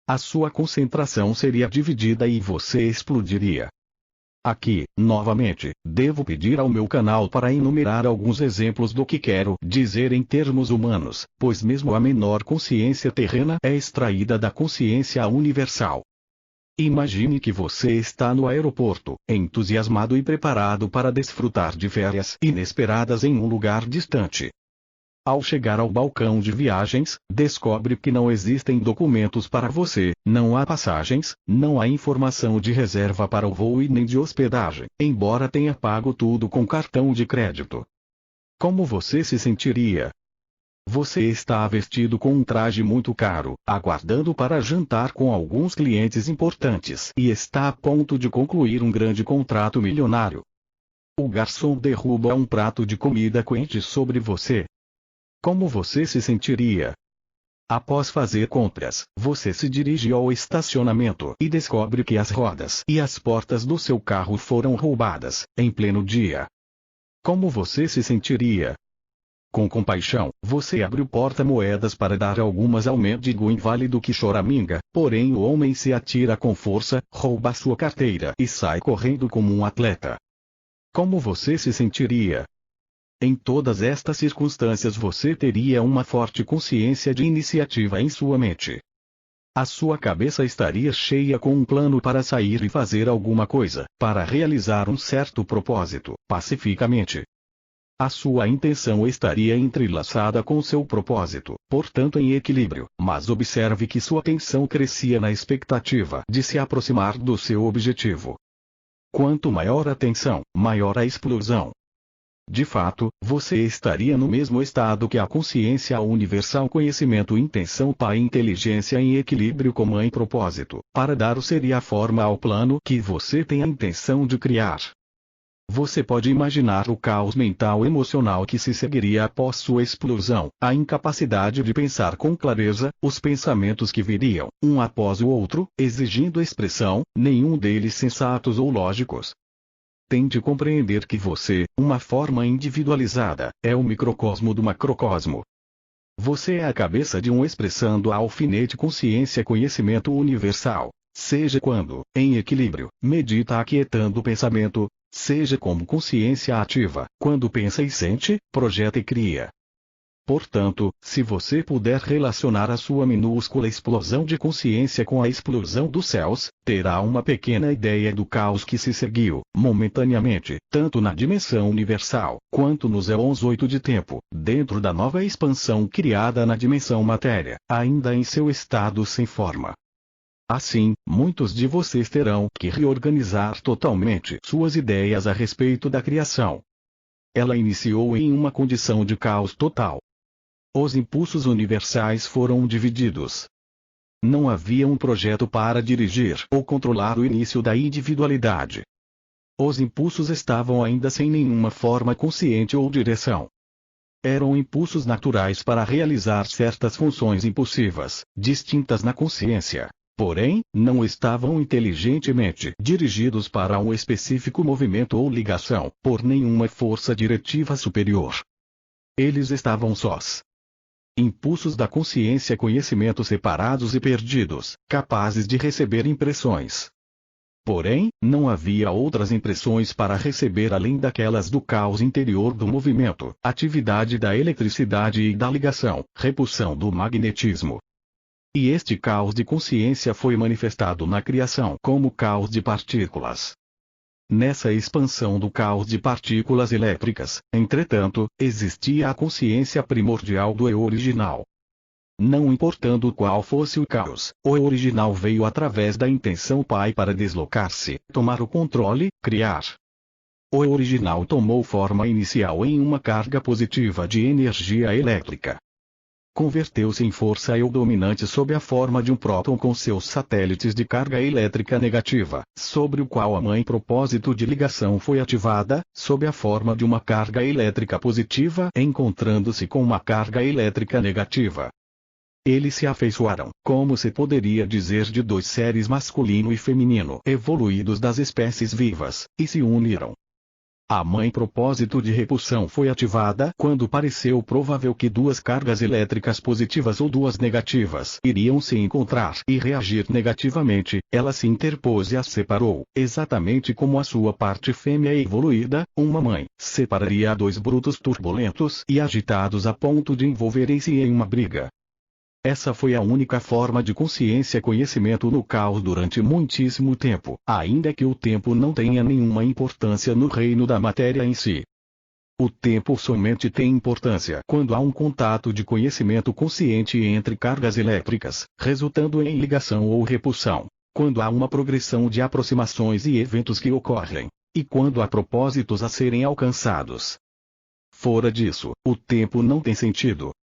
A sua concentração seria dividida e você explodiria. Aqui, novamente, devo pedir ao meu canal para enumerar alguns exemplos do que quero dizer em termos humanos, pois mesmo a menor consciência terrena é extraída da consciência universal. Imagine que você está no aeroporto, entusiasmado e preparado para desfrutar de férias inesperadas em um lugar distante. Ao chegar ao balcão de viagens, descobre que não existem documentos para você, não há passagens, não há informação de reserva para o voo e nem de hospedagem, embora tenha pago tudo com cartão de crédito. Como você se sentiria? Você está vestido com um traje muito caro, aguardando para jantar com alguns clientes importantes e está a ponto de concluir um grande contrato milionário. O garçom derruba um prato de comida quente sobre você. Como você se sentiria? Após fazer compras, você se dirige ao estacionamento e descobre que as rodas e as portas do seu carro foram roubadas, em pleno dia. Como você se sentiria? Com compaixão, você abre o porta-moedas para dar algumas ao mendigo inválido que choraminga, porém o homem se atira com força, rouba sua carteira e sai correndo como um atleta. Como você se sentiria? Em todas estas circunstâncias você teria uma forte consciência de iniciativa em sua mente. A sua cabeça estaria cheia com um plano para sair e fazer alguma coisa, para realizar um certo propósito, pacificamente. A sua intenção estaria entrelaçada com seu propósito, portanto em equilíbrio, mas observe que sua atenção crescia na expectativa de se aproximar do seu objetivo. Quanto maior a tensão, maior a explosão. De fato, você estaria no mesmo estado que a consciência universal conhecimento intenção Pai inteligência em equilíbrio com Mãe propósito, para dar seria a forma ao plano que você tem a intenção de criar. Você pode imaginar o caos mental emocional que se seguiria após sua explosão, a incapacidade de pensar com clareza, os pensamentos que viriam, um após o outro, exigindo expressão, nenhum deles sensatos ou lógicos. Tente compreender que você, uma forma individualizada, é o microcosmo do macrocosmo. Você é a cabeça de um expressando a alfinete consciência conhecimento universal, seja quando, em equilíbrio, medita aquietando o pensamento, seja como consciência ativa, quando pensa e sente, projeta e cria. Portanto, se você puder relacionar a sua minúscula explosão de consciência com a explosão dos céus, terá uma pequena ideia do caos que se seguiu, momentaneamente, tanto na dimensão universal, quanto nos éons 8 de tempo, dentro da nova expansão criada na dimensão matéria, ainda em seu estado sem forma. Assim, muitos de vocês terão que reorganizar totalmente suas ideias a respeito da criação. Ela iniciou em uma condição de caos total. Os impulsos universais foram divididos. Não havia um projeto para dirigir ou controlar o início da individualidade. Os impulsos estavam ainda sem nenhuma forma consciente ou direção. Eram impulsos naturais para realizar certas funções impulsivas, distintas na consciência. Porém, não estavam inteligentemente dirigidos para um específico movimento ou ligação, por nenhuma força diretiva superior. Eles estavam sós. Impulsos da consciência, conhecimentos separados e perdidos, capazes de receber impressões. Porém, não havia outras impressões para receber além daquelas do caos interior do movimento, atividade da eletricidade e da ligação, repulsão do magnetismo. E este caos de consciência foi manifestado na criação como caos de partículas. Nessa expansão do caos de partículas elétricas, entretanto, existia a consciência primordial do eu original. Não importando qual fosse o caos, o eu original veio através da intenção Pai para deslocar-se, tomar o controle, criar. O eu original tomou forma inicial em uma carga positiva de energia elétrica. Converteu-se em força eu dominante sob a forma de um próton com seus satélites de carga elétrica negativa, sobre o qual a mãe propósito de ligação foi ativada, sob a forma de uma carga elétrica positiva encontrando-se com uma carga elétrica negativa. Eles se afeiçoaram, como se poderia dizer, de dois seres masculino e feminino evoluídos das espécies vivas, e se uniram. A mãe propósito de repulsão foi ativada quando pareceu provável que duas cargas elétricas positivas ou duas negativas iriam se encontrar e reagir negativamente. Ela se interpôs e as separou, exatamente como a sua parte fêmea evoluída, uma mãe, separaria dois brutos turbulentos e agitados a ponto de envolverem-se em uma briga. Essa foi a única forma de consciência-conhecimento no caos durante muitíssimo tempo, ainda que o tempo não tenha nenhuma importância no reino da matéria em si. O tempo somente tem importância quando há um contato de conhecimento consciente entre cargas elétricas, resultando em ligação ou repulsão, quando há uma progressão de aproximações e eventos que ocorrem, e quando há propósitos a serem alcançados. Fora disso, o tempo não tem sentido.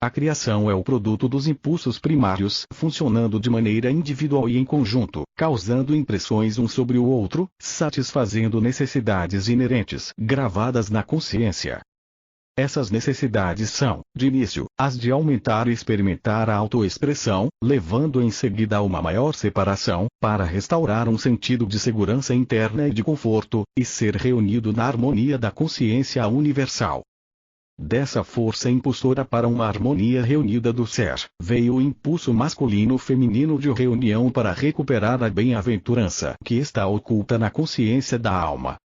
A criação é o produto dos impulsos primários funcionando de maneira individual e em conjunto, causando impressões um sobre o outro, satisfazendo necessidades inerentes gravadas na consciência. Essas necessidades são, de início, as de aumentar e experimentar a autoexpressão, levando em seguida a uma maior separação, para restaurar um sentido de segurança interna e de conforto, e ser reunido na harmonia da consciência universal. Dessa força impulsora para uma harmonia reunida do ser, veio o impulso masculino-feminino de reunião para recuperar a bem-aventurança que está oculta na consciência da alma.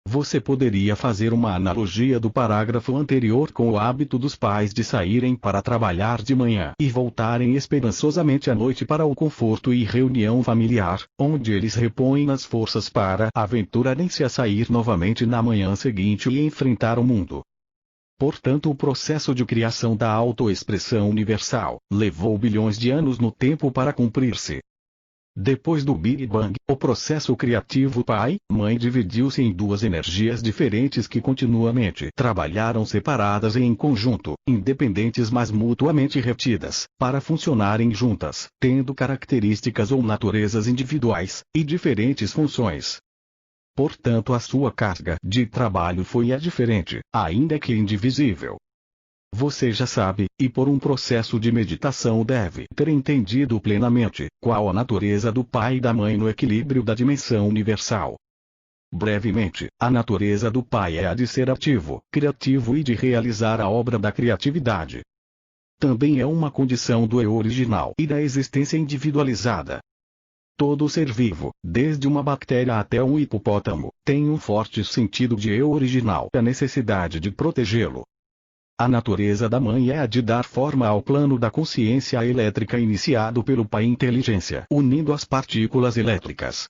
Você poderia fazer uma analogia do parágrafo anterior com o hábito dos pais de saírem para trabalhar de manhã e voltarem esperançosamente à noite para o conforto e reunião familiar, onde eles repõem as forças para aventurarem-se a sair novamente na manhã seguinte e enfrentar o mundo. Portanto, o processo de criação da autoexpressão universal levou bilhões de anos no tempo para cumprir-se. Depois do Big Bang, o processo criativo pai-mãe dividiu-se em duas energias diferentes que continuamente trabalharam separadas e em conjunto, independentes mas mutuamente retidas, para funcionarem juntas, tendo características ou naturezas individuais e diferentes funções. Portanto, a sua carga de trabalho foi diferente, ainda que indivisível. Você já sabe, e por um processo de meditação deve ter entendido plenamente, qual a natureza do pai e da mãe no equilíbrio da dimensão universal. Brevemente, a natureza do pai é a de ser ativo, criativo e de realizar a obra da criatividade. Também é uma condição do eu original e da existência individualizada. Todo ser vivo, desde uma bactéria até um hipopótamo, tem um forte sentido de eu original e a necessidade de protegê-lo. A natureza da mãe é a de dar forma ao plano da consciência elétrica iniciado pelo Pai Inteligência, unindo as partículas elétricas.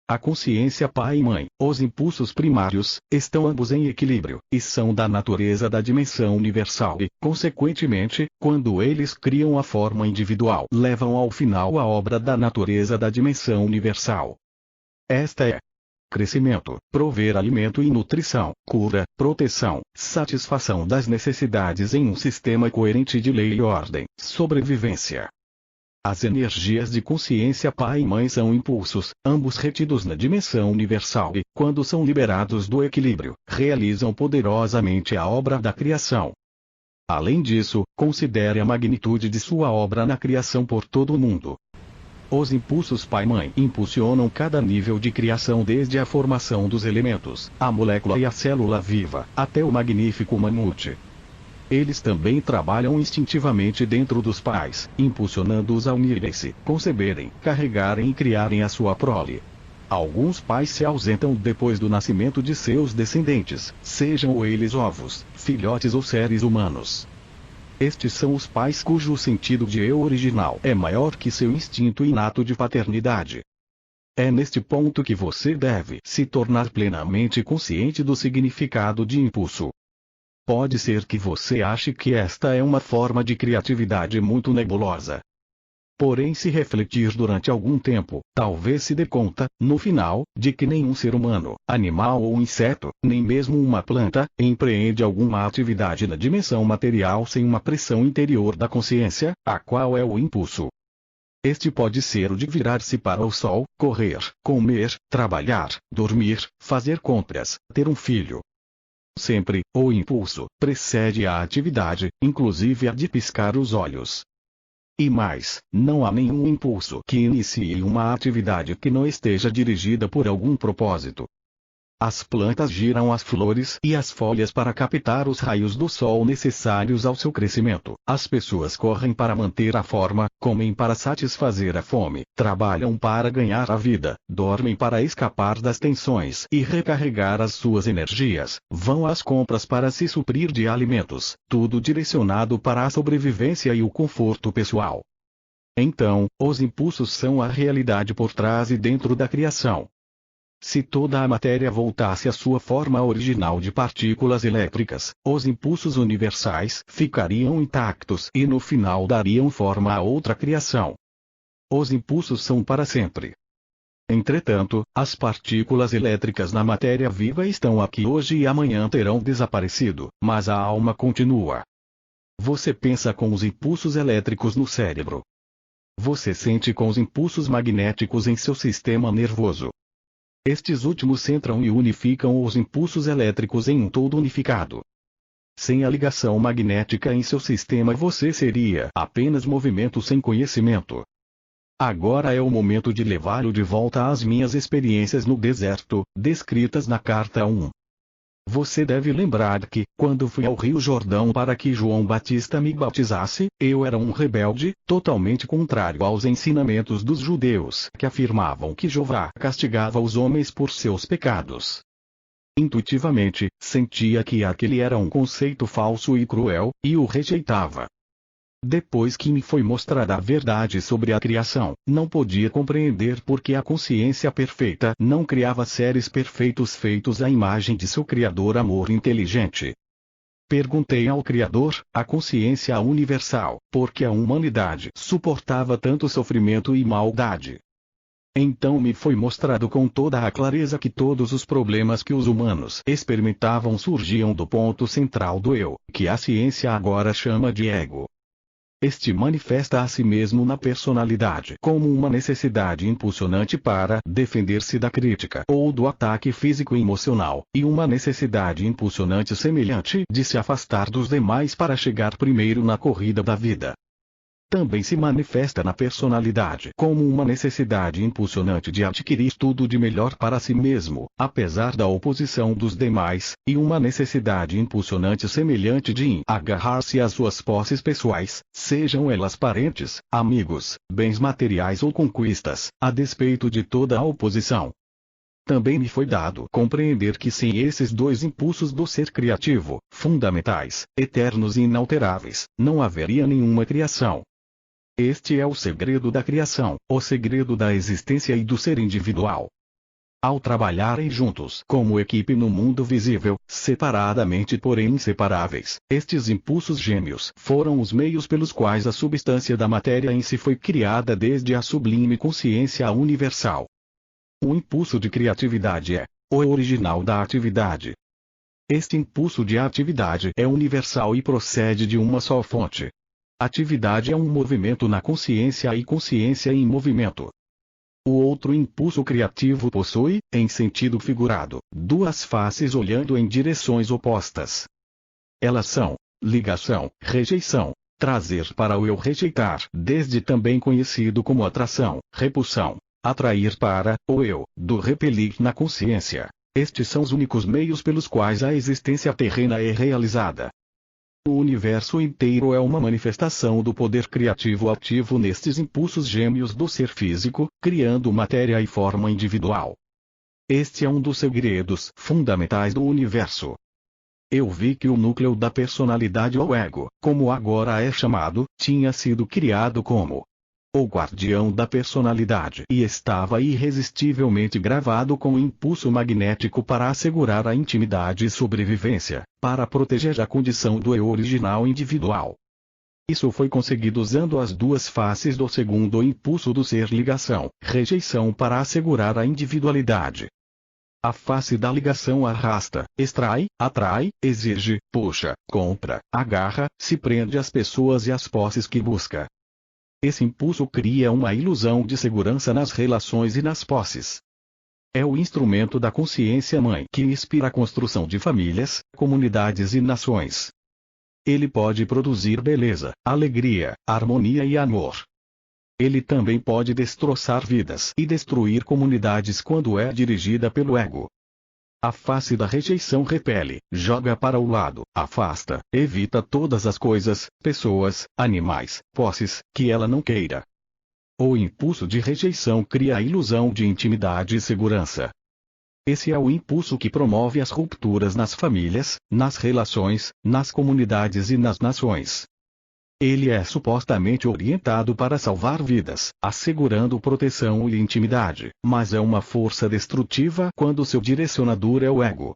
A consciência Pai e Mãe, os impulsos primários, estão ambos em equilíbrio, e são da natureza da dimensão universal e, consequentemente, quando eles criam a forma individual, levam ao final a obra da natureza da dimensão universal. Esta é crescimento, prover alimento e nutrição, cura, proteção, satisfação das necessidades em um sistema coerente de lei e ordem, sobrevivência. As energias de consciência Pai e Mãe são impulsos, ambos retidos na dimensão universal e, quando são liberados do equilíbrio, realizam poderosamente a obra da criação. Além disso, considere a magnitude de sua obra na criação por todo o mundo. Os impulsos Pai-Mãe impulsionam cada nível de criação desde a formação dos elementos, a molécula e a célula viva, até o magnífico mamute. Eles também trabalham instintivamente dentro dos pais, impulsionando-os a unirem-se, conceberem, carregarem e criarem a sua prole. Alguns pais se ausentam depois do nascimento de seus descendentes, sejam eles ovos, filhotes ou seres humanos. Estes são os pais cujo sentido de eu original é maior que seu instinto inato de paternidade. É neste ponto que você deve se tornar plenamente consciente do significado de impulso. Pode ser que você ache que esta é uma forma de criatividade muito nebulosa. Porém, se refletir durante algum tempo, talvez se dê conta, no final, de que nenhum ser humano, animal ou inseto, nem mesmo uma planta, empreende alguma atividade na dimensão material sem uma pressão interior da consciência, a qual é o impulso. Este pode ser o de virar-se para o sol, correr, comer, trabalhar, dormir, fazer compras, ter um filho. Sempre, o impulso precede a atividade, inclusive a de piscar os olhos. E mais, não há nenhum impulso que inicie uma atividade que não esteja dirigida por algum propósito. As plantas giram as flores e as folhas para captar os raios do sol necessários ao seu crescimento. As pessoas correm para manter a forma, comem para satisfazer a fome, trabalham para ganhar a vida, dormem para escapar das tensões e recarregar as suas energias, vão às compras para se suprir de alimentos, tudo direcionado para a sobrevivência e o conforto pessoal. Então, os impulsos são a realidade por trás e dentro da criação. Se toda a matéria voltasse à sua forma original de partículas elétricas, os impulsos universais ficariam intactos e no final dariam forma a outra criação. Os impulsos são para sempre. Entretanto, as partículas elétricas na matéria viva estão aqui hoje e amanhã terão desaparecido, mas a alma continua. Você pensa com os impulsos elétricos no cérebro. Você sente com os impulsos magnéticos em seu sistema nervoso. Estes últimos centram e unificam os impulsos elétricos em um todo unificado. Sem a ligação magnética em seu sistema você seria apenas movimento sem conhecimento. Agora é o momento de levá-lo de volta às minhas experiências no deserto, descritas na carta 1. Você deve lembrar que, quando fui ao Rio Jordão para que João Batista me batizasse, eu era um rebelde, totalmente contrário aos ensinamentos dos judeus que afirmavam que Jeová castigava os homens por seus pecados. Intuitivamente, sentia que aquele era um conceito falso e cruel, e o rejeitava. Depois que me foi mostrada a verdade sobre a criação, não podia compreender por que a consciência perfeita não criava seres perfeitos feitos à imagem de seu Criador amor inteligente. Perguntei ao Criador, a consciência universal, por que a humanidade suportava tanto sofrimento e maldade. Então me foi mostrado com toda a clareza que todos os problemas que os humanos experimentavam surgiam do ponto central do eu, que a ciência agora chama de ego. Este manifesta a si mesmo na personalidade como uma necessidade impulsionante para defender-se da crítica ou do ataque físico e emocional, e uma necessidade impulsionante semelhante de se afastar dos demais para chegar primeiro na corrida da vida. Também se manifesta na personalidade como uma necessidade impulsionante de adquirir tudo de melhor para si mesmo, apesar da oposição dos demais, e uma necessidade impulsionante semelhante de agarrar-se às suas posses pessoais, sejam elas parentes, amigos, bens materiais ou conquistas, a despeito de toda a oposição. Também me foi dado compreender que sem esses dois impulsos do ser criativo, fundamentais, eternos e inalteráveis, não haveria nenhuma criação. Este é o segredo da criação, o segredo da existência e do ser individual. Ao trabalharem juntos como equipe no mundo visível, separadamente porém inseparáveis, estes impulsos gêmeos foram os meios pelos quais a substância da matéria em si foi criada desde a sublime consciência universal. O impulso de criatividade é o original da atividade. Este impulso de atividade é universal e procede de uma só fonte. Atividade é um movimento na consciência e consciência em movimento. O outro impulso criativo possui, em sentido figurado, duas faces olhando em direções opostas. Elas são ligação, rejeição, trazer para o eu rejeitar, desde também conhecido como atração, repulsão. Atrair para o eu, do repelir na consciência. Estes são os únicos meios pelos quais a existência terrena é realizada. O universo inteiro é uma manifestação do poder criativo ativo nestes impulsos gêmeos do ser físico, criando matéria e forma individual. Este é um dos segredos fundamentais do universo. Eu vi que o núcleo da personalidade ou ego, como agora é chamado, tinha sido criado como o guardião da personalidade e estava irresistivelmente gravado com o impulso magnético para assegurar a intimidade e sobrevivência, para proteger a condição do eu original individual. Isso foi conseguido usando as duas faces do segundo impulso do ser ligação, rejeição para assegurar a individualidade. A face da ligação arrasta, extrai, atrai, exige, puxa, compra, agarra, se prende às pessoas e às posses que busca. Esse impulso cria uma ilusão de segurança nas relações e nas posses. É o instrumento da consciência mãe que inspira a construção de famílias, comunidades e nações. Ele pode produzir beleza, alegria, harmonia e amor. Ele também pode destroçar vidas e destruir comunidades quando é dirigida pelo ego. A face da rejeição repele, joga para o lado, afasta, evita todas as coisas, pessoas, animais, posses, que ela não queira. O impulso de rejeição cria a ilusão de intimidade e segurança. Esse é o impulso que promove as rupturas nas famílias, nas relações, nas comunidades e nas nações. Ele é supostamente orientado para salvar vidas, assegurando proteção e intimidade, mas é uma força destrutiva quando seu direcionador é o ego.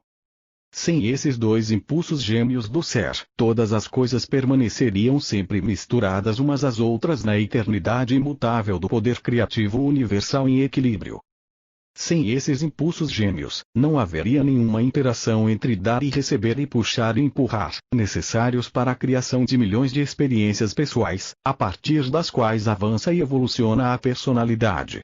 Sem esses dois impulsos gêmeos do ser, todas as coisas permaneceriam sempre misturadas umas às outras na eternidade imutável do poder criativo universal em equilíbrio. Sem esses impulsos gêmeos, não haveria nenhuma interação entre dar e receber e puxar e empurrar, necessários para a criação de milhões de experiências pessoais, a partir das quais avança e evoluciona a personalidade.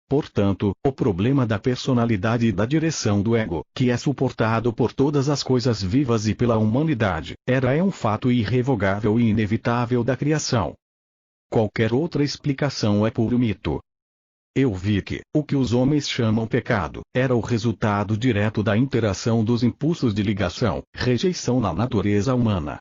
Portanto, o problema da personalidade e da direção do ego, que é suportado por todas as coisas vivas e pela humanidade, é um fato irrevogável e inevitável da criação. Qualquer outra explicação é puro mito. Eu vi que, o que os homens chamam pecado, era o resultado direto da interação dos impulsos de ligação, rejeição na natureza humana.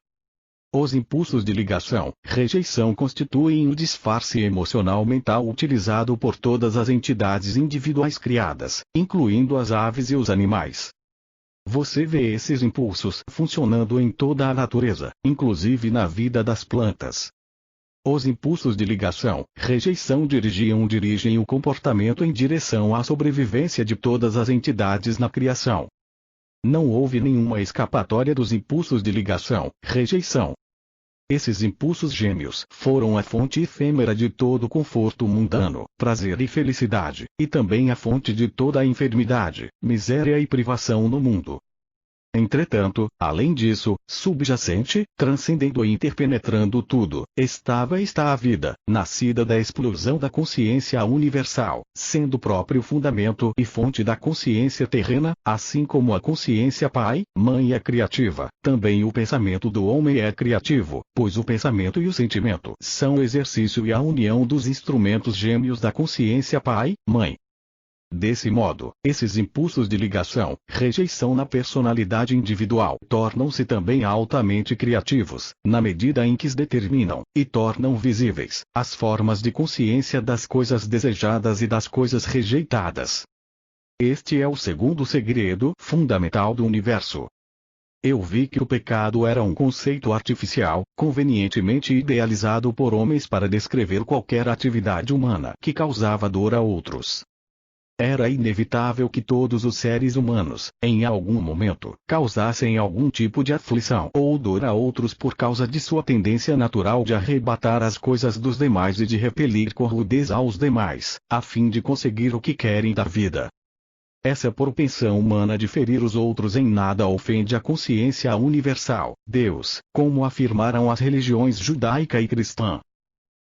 Os impulsos de ligação, rejeição constituem o disfarce emocional mental utilizado por todas as entidades individuais criadas, incluindo as aves e os animais. Você vê esses impulsos funcionando em toda a natureza, inclusive na vida das plantas. Os impulsos de ligação, rejeição dirigem o comportamento em direção à sobrevivência de todas as entidades na criação. Não houve nenhuma escapatória dos impulsos de ligação, rejeição. Esses impulsos gêmeos foram a fonte efêmera de todo conforto mundano, prazer e felicidade, e também a fonte de toda a enfermidade, miséria e privação no mundo. Entretanto, além disso, subjacente, transcendendo e interpenetrando tudo, está a vida, nascida da explosão da consciência universal, sendo próprio fundamento e fonte da consciência terrena, assim como a consciência pai, mãe é criativa, também o pensamento do homem é criativo, pois o pensamento e o sentimento são o exercício e a união dos instrumentos gêmeos da consciência pai, mãe. Desse modo, esses impulsos de ligação, rejeição na personalidade individual tornam-se também altamente criativos, na medida em que determinam, e tornam visíveis, as formas de consciência das coisas desejadas e das coisas rejeitadas. Este é o segundo segredo fundamental do universo. Eu vi que o pecado era um conceito artificial, convenientemente idealizado por homens para descrever qualquer atividade humana que causava dor a outros. Era inevitável que todos os seres humanos, em algum momento, causassem algum tipo de aflição ou dor a outros por causa de sua tendência natural de arrebatar as coisas dos demais e de repelir com rudeza aos demais, a fim de conseguir o que querem da vida. Essa propensão humana de ferir os outros em nada ofende a consciência universal, Deus, como afirmaram as religiões judaica e cristã.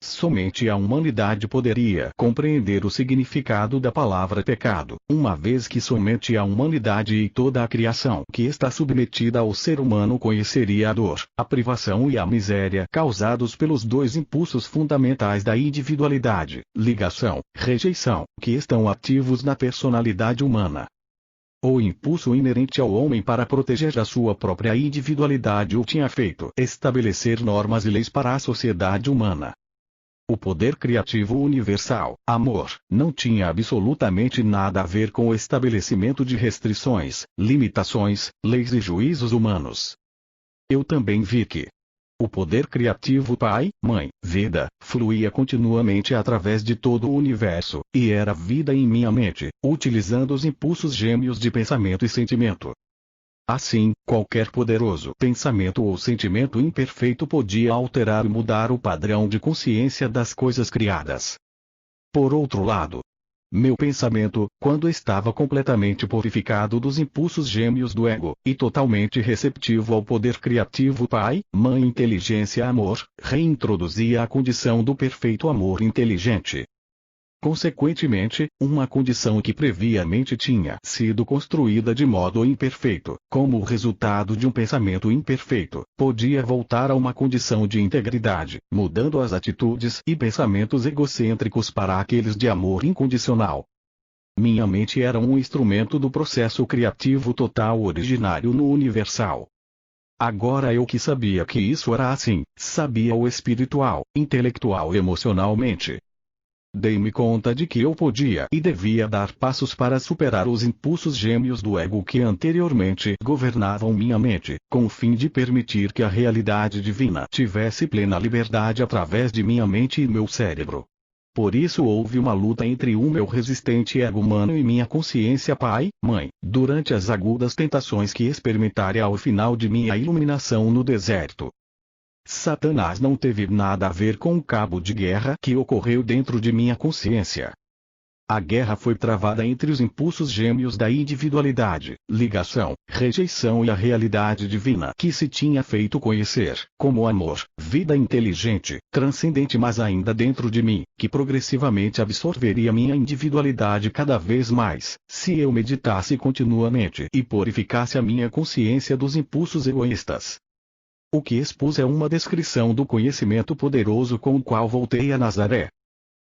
Somente a humanidade poderia compreender o significado da palavra pecado, uma vez que somente a humanidade e toda a criação que está submetida ao ser humano conheceria a dor, a privação e a miséria causados pelos dois impulsos fundamentais da individualidade, ligação, rejeição, que estão ativos na personalidade humana. O impulso inerente ao homem para proteger a sua própria individualidade o tinha feito estabelecer normas e leis para a sociedade humana. O poder criativo universal, amor, não tinha absolutamente nada a ver com o estabelecimento de restrições, limitações, leis e juízos humanos. Eu também vi que o poder criativo Pai, Mãe, Vida, fluía continuamente através de todo o universo, e era vida em minha mente, utilizando os impulsos gêmeos de pensamento e sentimento. Assim, qualquer poderoso pensamento ou sentimento imperfeito podia alterar e mudar o padrão de consciência das coisas criadas. Por outro lado, meu pensamento, quando estava completamente purificado dos impulsos gêmeos do ego, e totalmente receptivo ao poder criativo Pai, Mãe Inteligência Amor, reintroduzia a condição do perfeito amor inteligente. Consequentemente, uma condição que previamente tinha sido construída de modo imperfeito, como o resultado de um pensamento imperfeito, podia voltar a uma condição de integridade, mudando as atitudes e pensamentos egocêntricos para aqueles de amor incondicional. Minha mente era um instrumento do processo criativo total originário no universal. Agora eu que sabia que isso era assim, sabia o espiritual, intelectual e emocionalmente. Dei-me conta de que eu podia e devia dar passos para superar os impulsos gêmeos do ego que anteriormente governavam minha mente, com o fim de permitir que a realidade divina tivesse plena liberdade através de minha mente e meu cérebro. Por isso houve uma luta entre o meu resistente ego humano e minha consciência Pai, Mãe, durante as agudas tentações que experimentara ao final de minha iluminação no deserto. Satanás não teve nada a ver com o cabo de guerra que ocorreu dentro de minha consciência. A guerra foi travada entre os impulsos gêmeos da individualidade, ligação, rejeição e a realidade divina que se tinha feito conhecer, como amor, vida inteligente, transcendente mas ainda dentro de mim, que progressivamente absorveria minha individualidade cada vez mais, se eu meditasse continuamente e purificasse a minha consciência dos impulsos egoístas. O que expus é uma descrição do conhecimento poderoso com o qual voltei a Nazaré.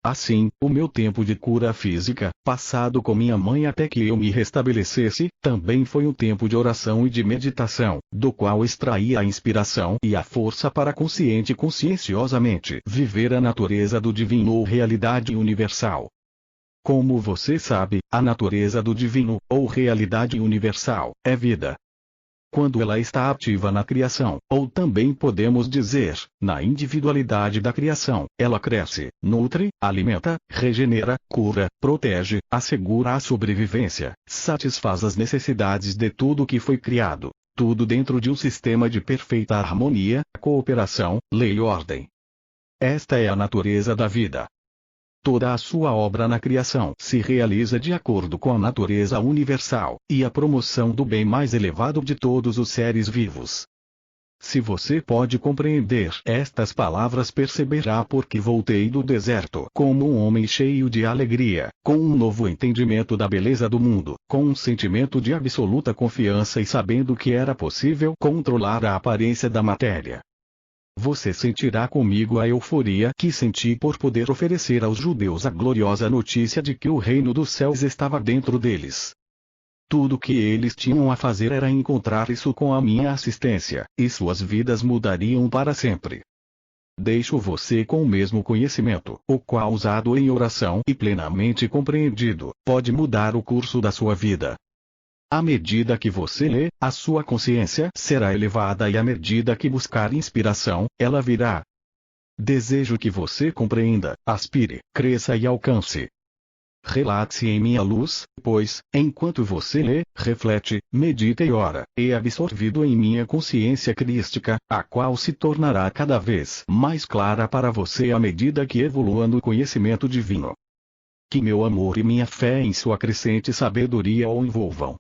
Assim, o meu tempo de cura física, passado com minha mãe até que eu me restabelecesse, também foi um tempo de oração e de meditação, do qual extraí a inspiração e a força para consciente e conscienciosamente viver a natureza do divino ou realidade universal. Como você sabe, a natureza do divino, ou realidade universal, é vida. Quando ela está ativa na criação, ou também podemos dizer, na individualidade da criação, ela cresce, nutre, alimenta, regenera, cura, protege, assegura a sobrevivência, satisfaz as necessidades de tudo que foi criado, tudo dentro de um sistema de perfeita harmonia, cooperação, lei e ordem. Esta é a natureza da vida. Toda a sua obra na criação se realiza de acordo com a natureza universal, e a promoção do bem mais elevado de todos os seres vivos. Se você pode compreender estas palavras, perceberá por que voltei do deserto como um homem cheio de alegria, com um novo entendimento da beleza do mundo, com um sentimento de absoluta confiança e sabendo que era possível controlar a aparência da matéria. Você sentirá comigo a euforia que senti por poder oferecer aos judeus a gloriosa notícia de que o reino dos céus estava dentro deles. Tudo que eles tinham a fazer era encontrar isso com a minha assistência, e suas vidas mudariam para sempre. Deixo você com o mesmo conhecimento, o qual usado em oração e plenamente compreendido, pode mudar o curso da sua vida. À medida que você lê, a sua consciência será elevada e à medida que buscar inspiração, ela virá. Desejo que você compreenda, aspire, cresça e alcance. Relaxe em minha luz, pois, enquanto você lê, reflete, medita e ora, é absorvido em minha consciência crística, a qual se tornará cada vez mais clara para você à medida que evolua no conhecimento divino. Que meu amor e minha fé em sua crescente sabedoria o envolvam.